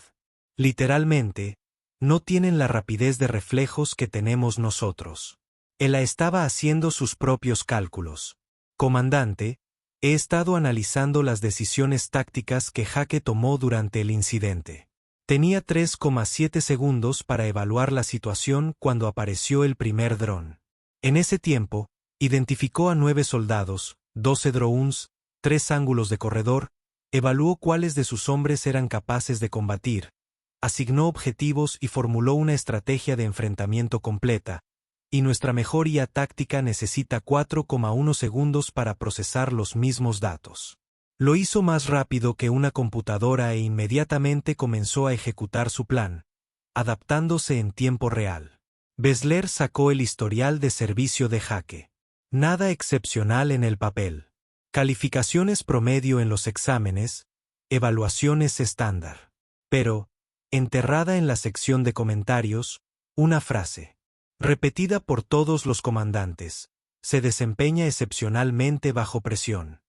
Literalmente, no tienen la rapidez de reflejos que tenemos nosotros. Él estaba haciendo sus propios cálculos. Comandante, he estado analizando las decisiones tácticas que Jake tomó durante el incidente. Tenía 3,7 segundos para evaluar la situación cuando apareció el primer dron. En ese tiempo, identificó a 9 soldados, 12 drones, 3 ángulos de corredor, evaluó cuáles de sus hombres eran capaces de combatir, asignó objetivos y formuló una estrategia de enfrentamiento completa, y nuestra mejor IA táctica necesita 4,1 segundos para procesar los mismos datos. Lo hizo más rápido que una computadora e inmediatamente comenzó a ejecutar su plan, adaptándose en tiempo real. Besler sacó el historial de servicio de Jake. Nada excepcional en el papel. Calificaciones promedio en los exámenes, evaluaciones estándar. Pero, enterrada en la sección de comentarios, una frase. Repetida por todos los comandantes. Se desempeña excepcionalmente bajo presión.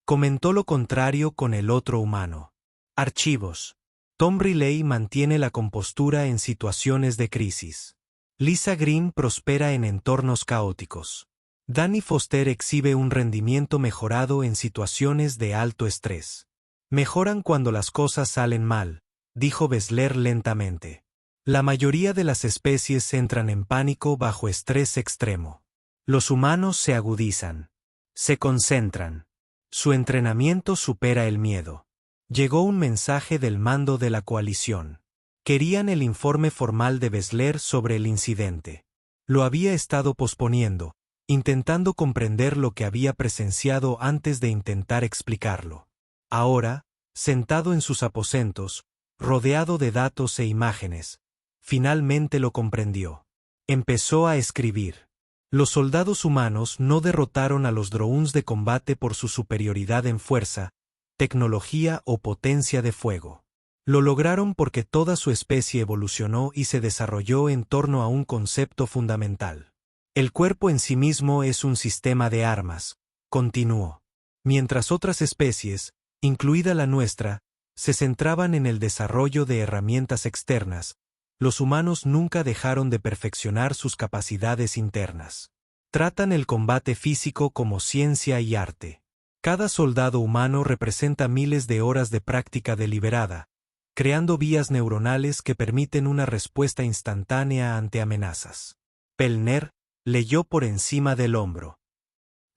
Comentó lo contrario con el otro humano. Archivos. Tom Riley mantiene la compostura en situaciones de crisis. Lisa Green prospera en entornos caóticos. Danny Foster exhibe un rendimiento mejorado en situaciones de alto estrés. Mejoran cuando las cosas salen mal, dijo Besler lentamente. La mayoría de las especies entran en pánico bajo estrés extremo. Los humanos se agudizan. Se concentran. Su entrenamiento supera el miedo. Llegó un mensaje del mando de la coalición. Querían el informe formal de Besler sobre el incidente. Lo había estado posponiendo, intentando comprender lo que había presenciado antes de intentar explicarlo. Ahora, sentado en sus aposentos, rodeado de datos e imágenes, finalmente lo comprendió. Empezó a escribir. Los soldados humanos no derrotaron a los drones de combate por su superioridad en fuerza, tecnología o potencia de fuego. Lo lograron porque toda su especie evolucionó y se desarrolló en torno a un concepto fundamental. El cuerpo en sí mismo es un sistema de armas, continuó. Mientras otras especies, incluida la nuestra, se centraban en el desarrollo de herramientas externas, los humanos nunca dejaron de perfeccionar sus capacidades internas. Tratan el combate físico como ciencia y arte. Cada soldado humano representa miles de horas de práctica deliberada, creando vías neuronales que permiten una respuesta instantánea ante amenazas. Pelner leyó por encima del hombro.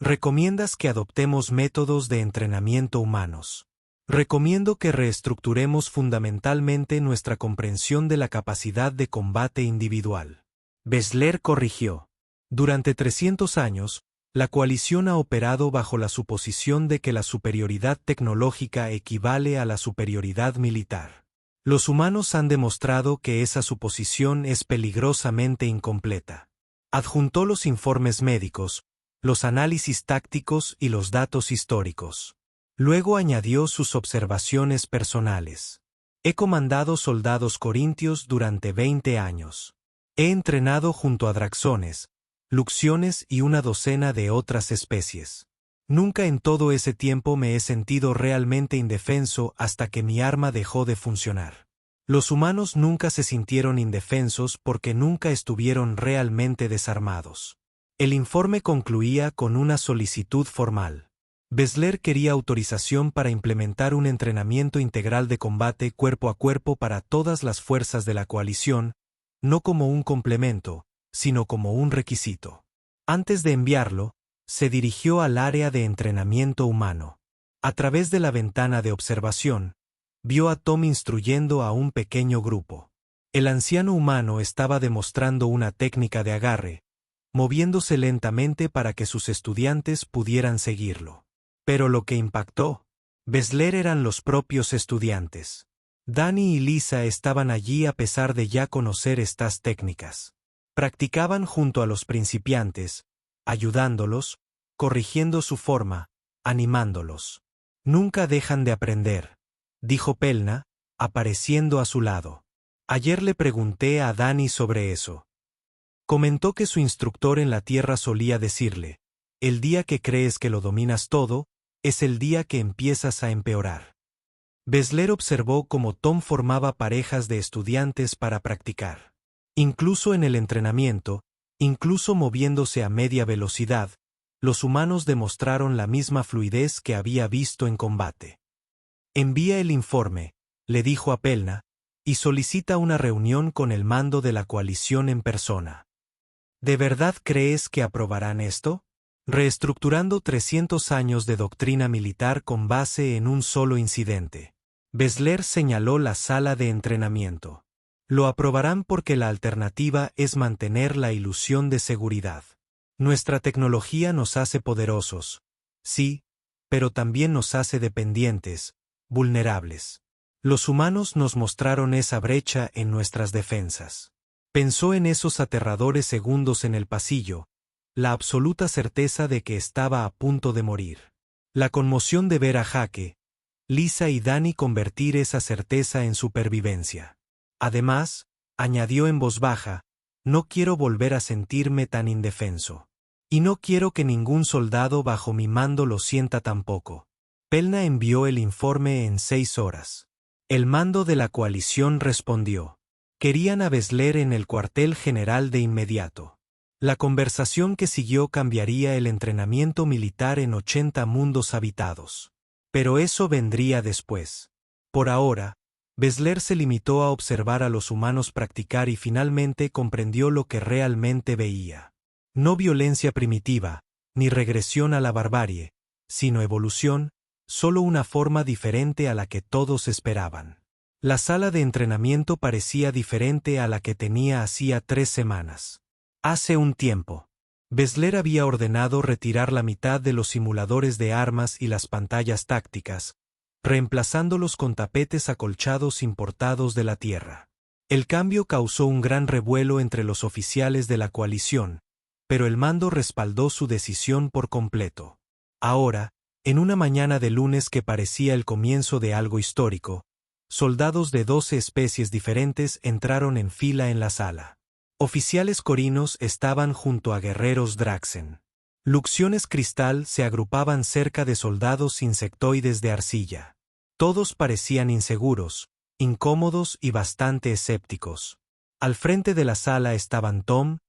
Recomiendas que adoptemos métodos de entrenamiento humanos. Recomiendo que reestructuremos fundamentalmente nuestra comprensión de la capacidad de combate individual. Besler corrigió. Durante 300 años, la coalición ha operado bajo la suposición de que la superioridad tecnológica equivale a la superioridad militar. Los humanos han demostrado que esa suposición es peligrosamente incompleta. Adjuntó los informes médicos, los análisis tácticos y los datos históricos. Luego añadió sus observaciones personales. He comandado soldados corintios durante 20 años. He entrenado junto a draxones, luxiones y una docena de otras especies. Nunca en todo ese tiempo me he sentido realmente indefenso hasta que mi arma dejó de funcionar. Los humanos nunca se sintieron indefensos porque nunca estuvieron realmente desarmados. El informe concluía con una solicitud formal. Bessler quería autorización para implementar un entrenamiento integral de combate cuerpo a cuerpo para todas las fuerzas de la coalición, no como un complemento, sino como un requisito. Antes de enviarlo, se dirigió al área de entrenamiento humano. A través de la ventana de observación, vio a Tom instruyendo a un pequeño grupo. El anciano humano estaba demostrando una técnica de agarre, moviéndose lentamente para que sus estudiantes pudieran seguirlo. Pero lo que impactó Bessler eran los propios estudiantes. Danny y Lisa estaban allí a pesar de ya conocer estas técnicas. Practicaban junto a los principiantes, ayudándolos, corrigiendo su forma, animándolos. Nunca dejan de aprender, dijo Pelna, apareciendo a su lado. Ayer le pregunté a Danny sobre eso. Comentó que su instructor en la Tierra solía decirle, el día que crees que lo dominas todo, es el día que empiezas a empeorar. Bessler observó cómo Tom formaba parejas de estudiantes para practicar. Incluso en el entrenamiento, incluso moviéndose a media velocidad, los humanos demostraron la misma fluidez que había visto en combate. Envía el informe, le dijo a Pelna, y solicita una reunión con el mando de la coalición en persona. ¿De verdad crees que aprobarán esto? Reestructurando 300 años de doctrina militar con base en un solo incidente. Bessler señaló la sala de entrenamiento. Lo aprobarán porque la alternativa es mantener la ilusión de seguridad. Nuestra tecnología nos hace poderosos, sí, pero también nos hace dependientes, vulnerables. Los humanos nos mostraron esa brecha en nuestras defensas. Pensó en esos aterradores segundos en el pasillo, la absoluta certeza de que estaba a punto de morir. La conmoción de ver a Jake, Lisa y Danny convertir esa certeza en supervivencia. Además, añadió en voz baja, no quiero volver a sentirme tan indefenso. Y no quiero que ningún soldado bajo mi mando lo sienta tampoco. Pelna envió el informe en 6 horas. El mando de la coalición respondió. Querían a Bessler en el cuartel general de inmediato. La conversación que siguió cambiaría el entrenamiento militar en 80 mundos habitados. Pero eso vendría después. Por ahora, Bessler se limitó a observar a los humanos practicar y finalmente comprendió lo que realmente veía. No violencia primitiva, ni regresión a la barbarie, sino evolución, solo una forma diferente a la que todos esperaban. La sala de entrenamiento parecía diferente a la que tenía hacía 3 semanas. Hace un tiempo, Bessler había ordenado retirar la mitad de los simuladores de armas y las pantallas tácticas, reemplazándolos con tapetes acolchados importados de la Tierra. El cambio causó un gran revuelo entre los oficiales de la coalición, pero el mando respaldó su decisión por completo. Ahora, en una mañana de lunes que parecía el comienzo de algo histórico, soldados de 12 especies diferentes entraron en fila en la sala. Oficiales corinos estaban junto a guerreros Draxen. Luxiones cristal se agrupaban cerca de soldados insectoides de arcilla. Todos parecían inseguros, incómodos y bastante escépticos. Al frente de la sala estaban Tom,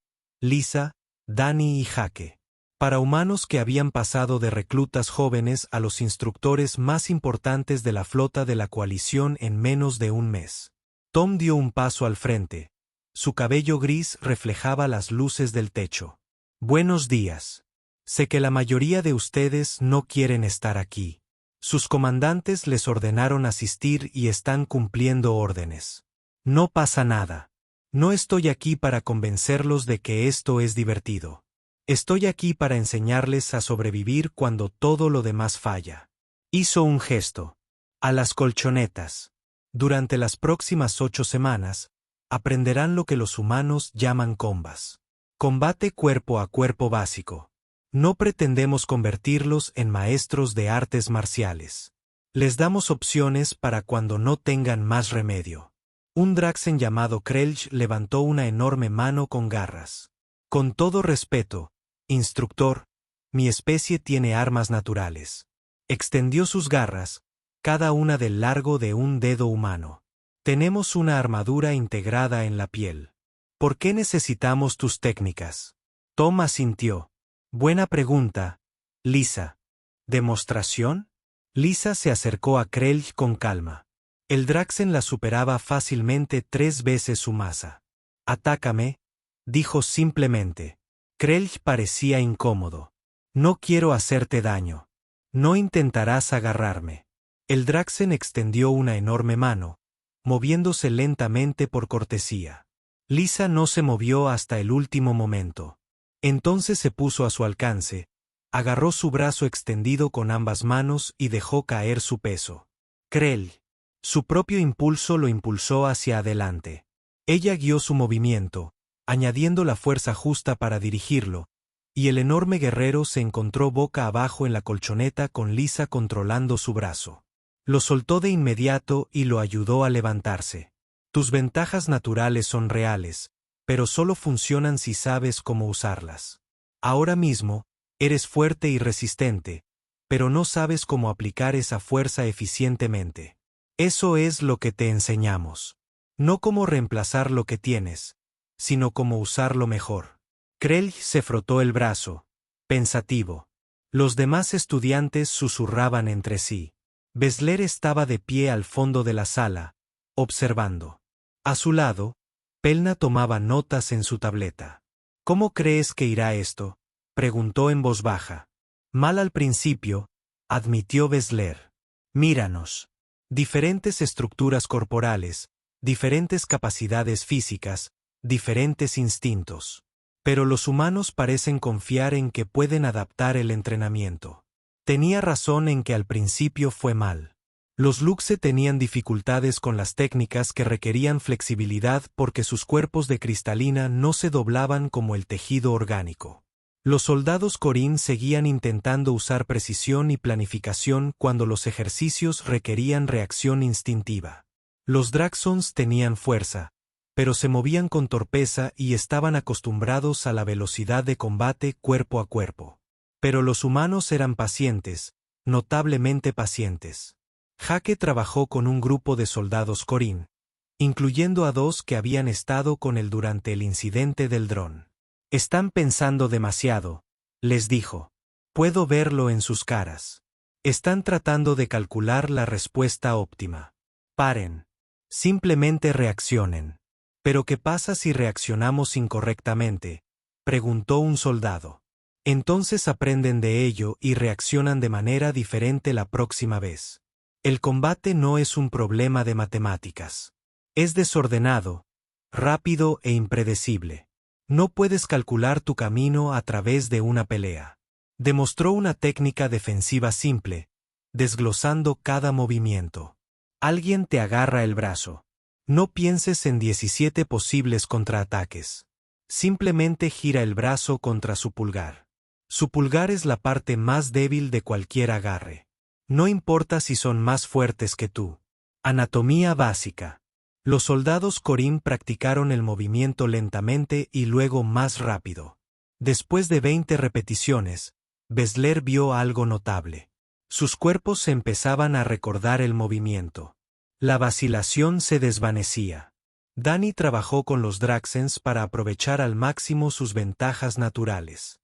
Lisa, Danny y Jake. Para humanos que habían pasado de reclutas jóvenes a los instructores más importantes de la flota de la coalición en menos de un mes. Tom dio un paso al frente. Su cabello gris reflejaba las luces del techo. Buenos días. Sé que la mayoría de ustedes no quieren estar aquí. Sus comandantes les ordenaron asistir y están cumpliendo órdenes. No pasa nada. No estoy aquí para convencerlos de que esto es divertido. Estoy aquí para enseñarles a sobrevivir cuando todo lo demás falla. Hizo un gesto. A las colchonetas. Durante las próximas 8 semanas, aprenderán lo que los humanos llaman combas. Combate cuerpo a cuerpo básico. No pretendemos convertirlos en maestros de artes marciales. Les damos opciones para cuando no tengan más remedio. Un Draxen llamado Krelch levantó una enorme mano con garras. Con todo respeto, instructor, Mi especie tiene armas naturales. Extendió sus garras, cada una del largo de un dedo humano. Tenemos una armadura integrada en la piel. ¿Por qué necesitamos tus técnicas? Tom asintió. Buena pregunta, Lisa. ¿Demostración? Lisa se acercó a Krelj con calma. El Draxen la superaba fácilmente 3 veces su masa. Atácame, dijo simplemente. Krelj parecía incómodo. No quiero hacerte daño. No intentarás agarrarme. El Draxen extendió una enorme mano, moviéndose lentamente por cortesía. Lisa no se movió hasta el último momento. Entonces se puso a su alcance, agarró su brazo extendido con ambas manos y dejó caer su peso. Krelj. Su propio impulso lo impulsó hacia adelante. Ella guió su movimiento, añadiendo la fuerza justa para dirigirlo, y el enorme guerrero se encontró boca abajo en la colchoneta con Lisa controlando su brazo. Lo soltó de inmediato y lo ayudó a levantarse. Tus ventajas naturales son reales, pero solo funcionan si sabes cómo usarlas. Ahora mismo, eres fuerte y resistente, pero no sabes cómo aplicar esa fuerza eficientemente. Eso es lo que te enseñamos. No cómo reemplazar lo que tienes, sino cómo usarlo mejor. Krelj se frotó el brazo, pensativo. Los demás estudiantes susurraban entre sí. Bessler estaba de pie al fondo de la sala, observando. A su lado, Pelna tomaba notas en su tableta. ¿Cómo crees que irá esto?, preguntó en voz baja. Mal al principio, admitió Bessler. Míranos. Diferentes estructuras corporales, diferentes capacidades físicas, diferentes instintos. Pero los humanos parecen confiar en que pueden adaptar el entrenamiento. Tenía razón en que al principio fue mal. Los Luxe tenían dificultades con las técnicas que requerían flexibilidad porque sus cuerpos de cristalina no se doblaban como el tejido orgánico. Los soldados Corin seguían intentando usar precisión y planificación cuando los ejercicios requerían reacción instintiva. Los Draxons tenían fuerza, pero se movían con torpeza y estaban acostumbrados a la velocidad de combate cuerpo a cuerpo. Pero los humanos eran pacientes, notablemente pacientes. Jake trabajó con un grupo de soldados Corin, incluyendo a 2 que habían estado con él durante el incidente del dron. Están pensando demasiado, les dijo. Puedo verlo en sus caras. Están tratando de calcular la respuesta óptima. Paren. Simplemente reaccionen. ¿Pero qué pasa si reaccionamos incorrectamente?, preguntó un soldado. Entonces aprenden de ello y reaccionan de manera diferente la próxima vez. El combate no es un problema de matemáticas. Es desordenado, rápido e impredecible. No puedes calcular tu camino a través de una pelea. Demostró una técnica defensiva simple, desglosando cada movimiento. Alguien te agarra el brazo. No pienses en 17 posibles contraataques. Simplemente gira el brazo contra su pulgar. Su pulgar es la parte más débil de cualquier agarre. No importa si son más fuertes que tú. Anatomía básica. Los soldados Corin practicaron el movimiento lentamente y luego más rápido. Después de 20 repeticiones, Bessler vio algo notable. Sus cuerpos se empezaban a recordar el movimiento. La vacilación se desvanecía. Danny trabajó con los Draxens para aprovechar al máximo sus ventajas naturales.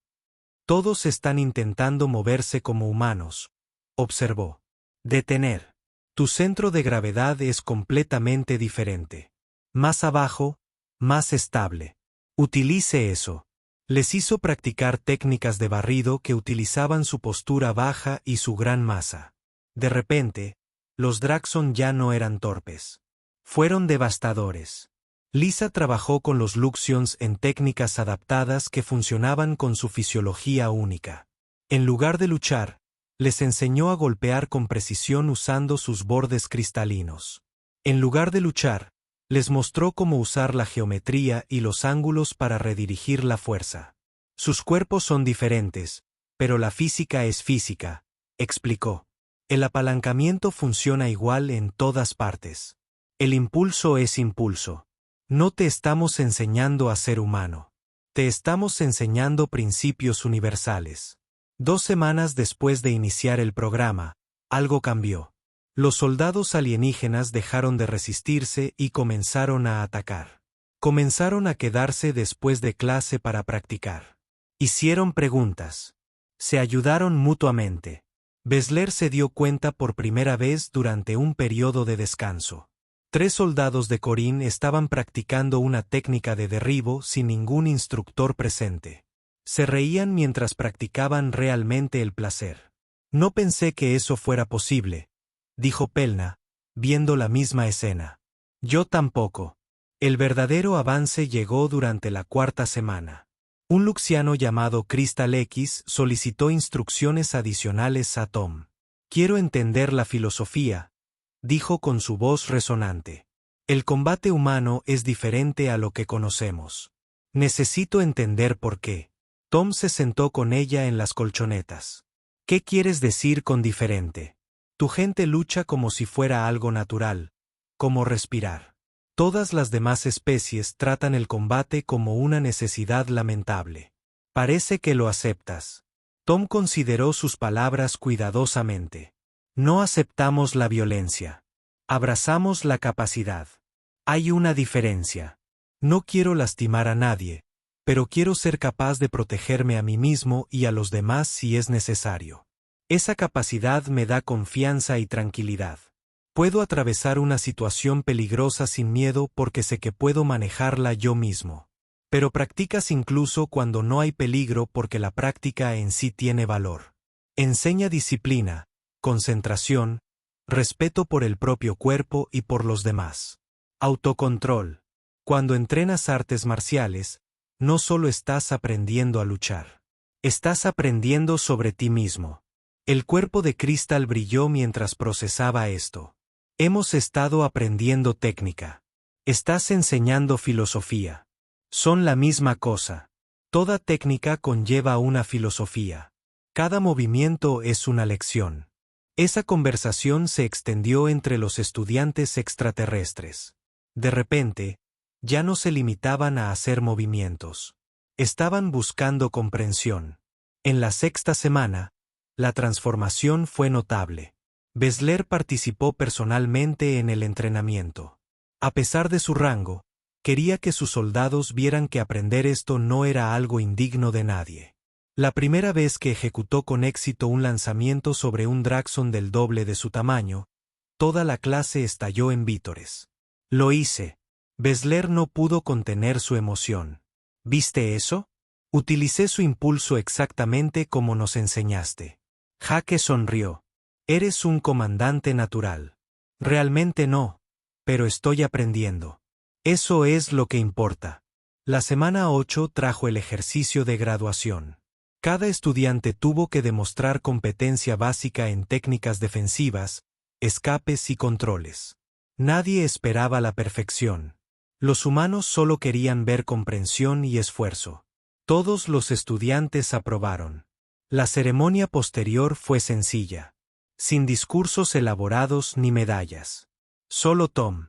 Todos están intentando moverse como humanos, observó. Detener. Tu centro de gravedad es completamente diferente. Más abajo, más estable. Utilice eso. Les hizo practicar técnicas de barrido que utilizaban su postura baja y su gran masa. De repente, los Draxon ya no eran torpes. Fueron devastadores. Lisa trabajó con los Luxions en técnicas adaptadas que funcionaban con su fisiología única. En lugar de luchar, les enseñó a golpear con precisión usando sus bordes cristalinos. En lugar de luchar, les mostró cómo usar la geometría y los ángulos para redirigir la fuerza. Sus cuerpos son diferentes, pero la física es física, explicó. El apalancamiento funciona igual en todas partes. El impulso es impulso. No te estamos enseñando a ser humano. Te estamos enseñando principios universales. 2 semanas después de iniciar el programa, algo cambió. Los soldados alienígenas dejaron de resistirse y comenzaron a atacar. Comenzaron a quedarse después de clase para practicar. Hicieron preguntas. Se ayudaron mutuamente. Bessler se dio cuenta por primera vez durante un periodo de descanso. 3 soldados de Corín estaban practicando una técnica de derribo sin ningún instructor presente. Se reían mientras practicaban realmente el placer. No pensé que eso fuera posible, dijo Pelna, viendo la misma escena. Yo tampoco. El verdadero avance llegó durante la 4ª semana. Un luxiano llamado Crystal X solicitó instrucciones adicionales a Tom. Quiero entender la filosofía, dijo con su voz resonante. El combate humano es diferente a lo que conocemos. Necesito entender por qué. Tom se sentó con ella en las colchonetas. ¿Qué quieres decir con diferente? Tu gente lucha como si fuera algo natural, como respirar. Todas las demás especies tratan el combate como una necesidad lamentable. Parece que lo aceptas. Tom consideró sus palabras cuidadosamente. No aceptamos la violencia. Abrazamos la capacidad. Hay una diferencia. No quiero lastimar a nadie, pero quiero ser capaz de protegerme a mí mismo y a los demás si es necesario. Esa capacidad me da confianza y tranquilidad. Puedo atravesar una situación peligrosa sin miedo porque sé que puedo manejarla yo mismo. Pero practicas incluso cuando no hay peligro porque la práctica en sí tiene valor. Enseña disciplina, concentración, respeto por el propio cuerpo y por los demás. Autocontrol. Cuando entrenas artes marciales, no solo estás aprendiendo a luchar. Estás aprendiendo sobre ti mismo. El cuerpo de Crystal brilló mientras procesaba esto. Hemos estado aprendiendo técnica. Estás enseñando filosofía. Son la misma cosa. Toda técnica conlleva una filosofía. Cada movimiento es una lección. Esa conversación se extendió entre los estudiantes extraterrestres. De repente, ya no se limitaban a hacer movimientos. Estaban buscando comprensión. En la 6ª semana, la transformación fue notable. Bessler participó personalmente en el entrenamiento. A pesar de su rango, quería que sus soldados vieran que aprender esto no era algo indigno de nadie. La primera vez que ejecutó con éxito un lanzamiento sobre un Draxon del doble de su tamaño, toda la clase estalló en vítores. Lo hice. Bessler no pudo contener su emoción. ¿Viste eso? Utilicé su impulso exactamente como nos enseñaste. Jake sonrió. Eres un comandante natural. Realmente no, pero estoy aprendiendo. Eso es lo que importa. La semana 8 trajo el ejercicio de graduación. Cada estudiante tuvo que demostrar competencia básica en técnicas defensivas, escapes y controles. Nadie esperaba la perfección. Los humanos solo querían ver comprensión y esfuerzo. Todos los estudiantes aprobaron. La ceremonia posterior fue sencilla. Sin discursos elaborados ni medallas. Solo Tom,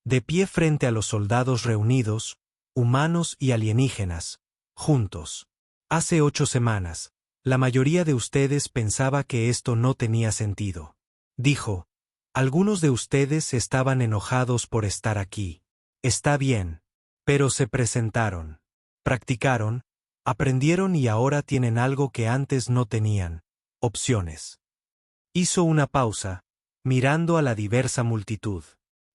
de pie frente a los soldados reunidos, humanos y alienígenas, juntos. Hace 8 semanas, la mayoría de ustedes pensaba que esto no tenía sentido. Dijo, algunos de ustedes estaban enojados por estar aquí. Está bien. Pero se presentaron. Practicaron, aprendieron y ahora tienen algo que antes no tenían. Opciones. Hizo una pausa, mirando a la diversa multitud.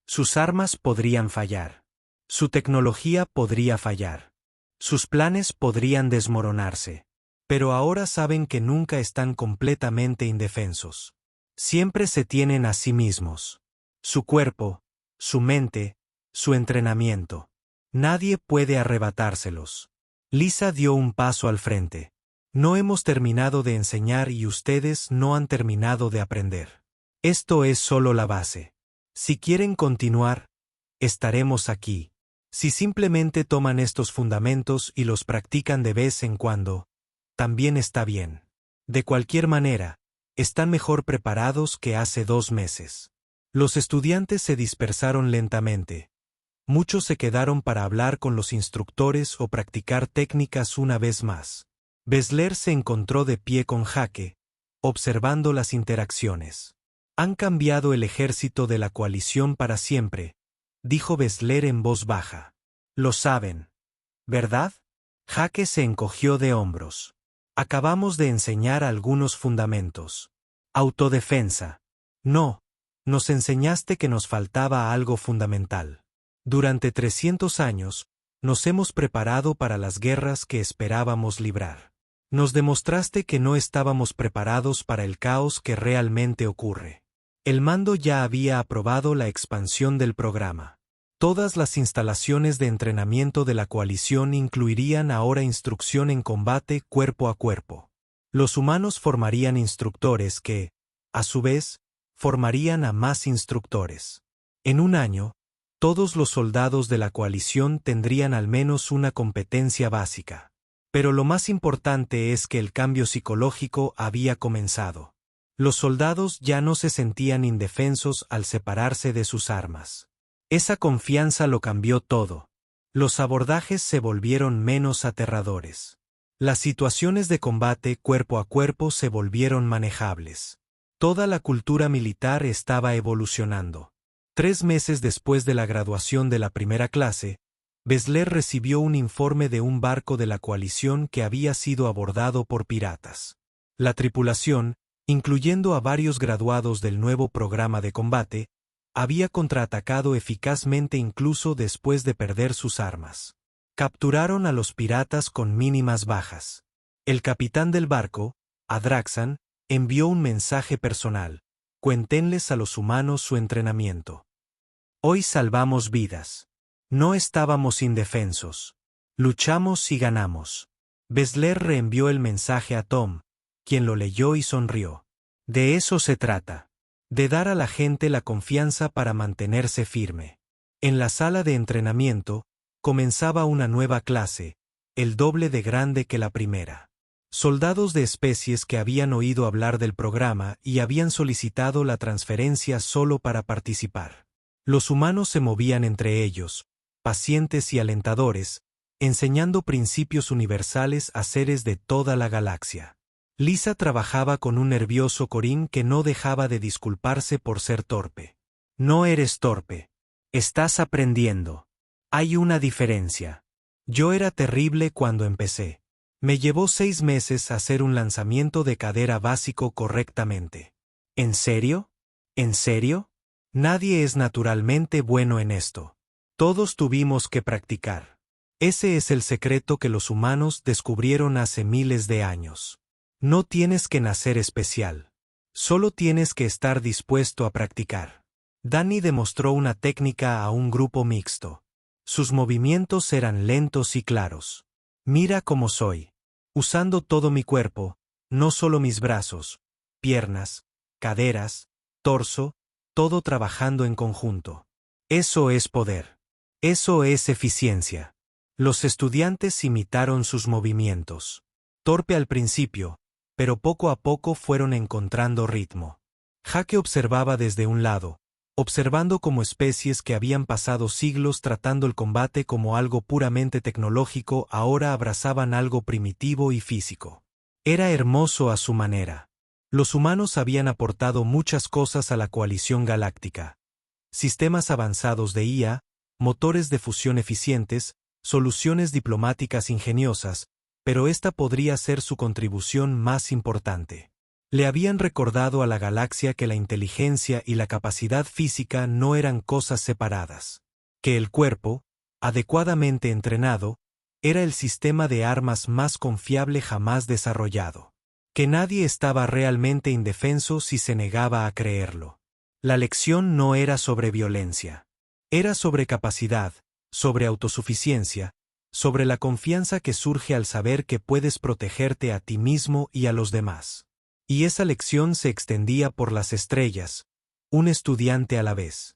Sus armas podrían fallar. Su tecnología podría fallar. Sus planes podrían desmoronarse. Pero ahora saben que nunca están completamente indefensos. Siempre se tienen a sí mismos. Su cuerpo, su mente, su entrenamiento. Nadie puede arrebatárselos. Lisa dio un paso al frente. No hemos terminado de enseñar y ustedes no han terminado de aprender. Esto es solo la base. Si quieren continuar, estaremos aquí. Si simplemente toman estos fundamentos y los practican de vez en cuando, también está bien. De cualquier manera, están mejor preparados que hace 2 meses. Los estudiantes se dispersaron lentamente. Muchos se quedaron para hablar con los instructores o practicar técnicas una vez más. Bessler se encontró de pie con Jake, observando las interacciones. Han cambiado el ejército de la coalición para siempre, dijo Bessler en voz baja. Lo saben, ¿verdad? Jake se encogió de hombros. Acabamos de enseñar algunos fundamentos. Autodefensa. No, nos enseñaste que nos faltaba algo fundamental. Durante 300 años, nos hemos preparado para las guerras que esperábamos librar. Nos demostraste que no estábamos preparados para el caos que realmente ocurre. El mando ya había aprobado la expansión del programa. Todas las instalaciones de entrenamiento de la coalición incluirían ahora instrucción en combate cuerpo a cuerpo. Los humanos formarían instructores que, a su vez, formarían a más instructores. En un año, todos los soldados de la coalición tendrían al menos una competencia básica. Pero lo más importante es que el cambio psicológico había comenzado. Los soldados ya no se sentían indefensos al separarse de sus armas. Esa confianza lo cambió todo. Los abordajes se volvieron menos aterradores. Las situaciones de combate cuerpo a cuerpo se volvieron manejables. Toda la cultura militar estaba evolucionando. 3 meses después de la graduación de la primera clase, Bessler recibió un informe de un barco de la coalición que había sido abordado por piratas. La tripulación, incluyendo a varios graduados del nuevo programa de combate, había contraatacado eficazmente incluso después de perder sus armas. Capturaron a los piratas con mínimas bajas. El capitán del barco, Adraxan, envió un mensaje personal: cuéntenles a los humanos su entrenamiento. Hoy salvamos vidas. No estábamos indefensos. Luchamos y ganamos. Bessler reenvió el mensaje a Tom, quien lo leyó y sonrió. De eso se trata. De dar a la gente la confianza para mantenerse firme. En la sala de entrenamiento, comenzaba una nueva clase, el doble de grande que la primera. Soldados de especies que habían oído hablar del programa y habían solicitado la transferencia solo para participar. Los humanos se movían entre ellos, pacientes y alentadores, enseñando principios universales a seres de toda la galaxia. Lisa trabajaba con un nervioso Corín que no dejaba de disculparse por ser torpe. No eres torpe. Estás aprendiendo. Hay una diferencia. Yo era terrible cuando empecé. Me llevó 6 meses hacer un lanzamiento de cadera básico correctamente. ¿En serio? ¿En serio? Nadie es naturalmente bueno en esto. Todos tuvimos que practicar. Ese es el secreto que los humanos descubrieron hace miles de años. No tienes que nacer especial. Solo tienes que estar dispuesto a practicar. Danny demostró una técnica a un grupo mixto. Sus movimientos eran lentos y claros. Mira cómo soy. Usando todo mi cuerpo, no solo mis brazos, piernas, caderas, torso, todo trabajando en conjunto. Eso es poder. Eso es eficiencia. Los estudiantes imitaron sus movimientos. Torpe al principio, pero poco a poco fueron encontrando ritmo. Jake observaba desde un lado, observando como especies que habían pasado siglos tratando el combate como algo puramente tecnológico ahora abrazaban algo primitivo y físico. Era hermoso a su manera. Los humanos habían aportado muchas cosas a la coalición galáctica. Sistemas avanzados de IA, motores de fusión eficientes, soluciones diplomáticas ingeniosas, pero esta podría ser su contribución más importante. Le habían recordado a la galaxia que la inteligencia y la capacidad física no eran cosas separadas. Que el cuerpo, adecuadamente entrenado, era el sistema de armas más confiable jamás desarrollado. Que nadie estaba realmente indefenso si se negaba a creerlo. La lección no era sobre violencia. Era sobre capacidad, sobre autosuficiencia, sobre la confianza que surge al saber que puedes protegerte a ti mismo y a los demás. Y esa lección se extendía por las estrellas, un estudiante a la vez.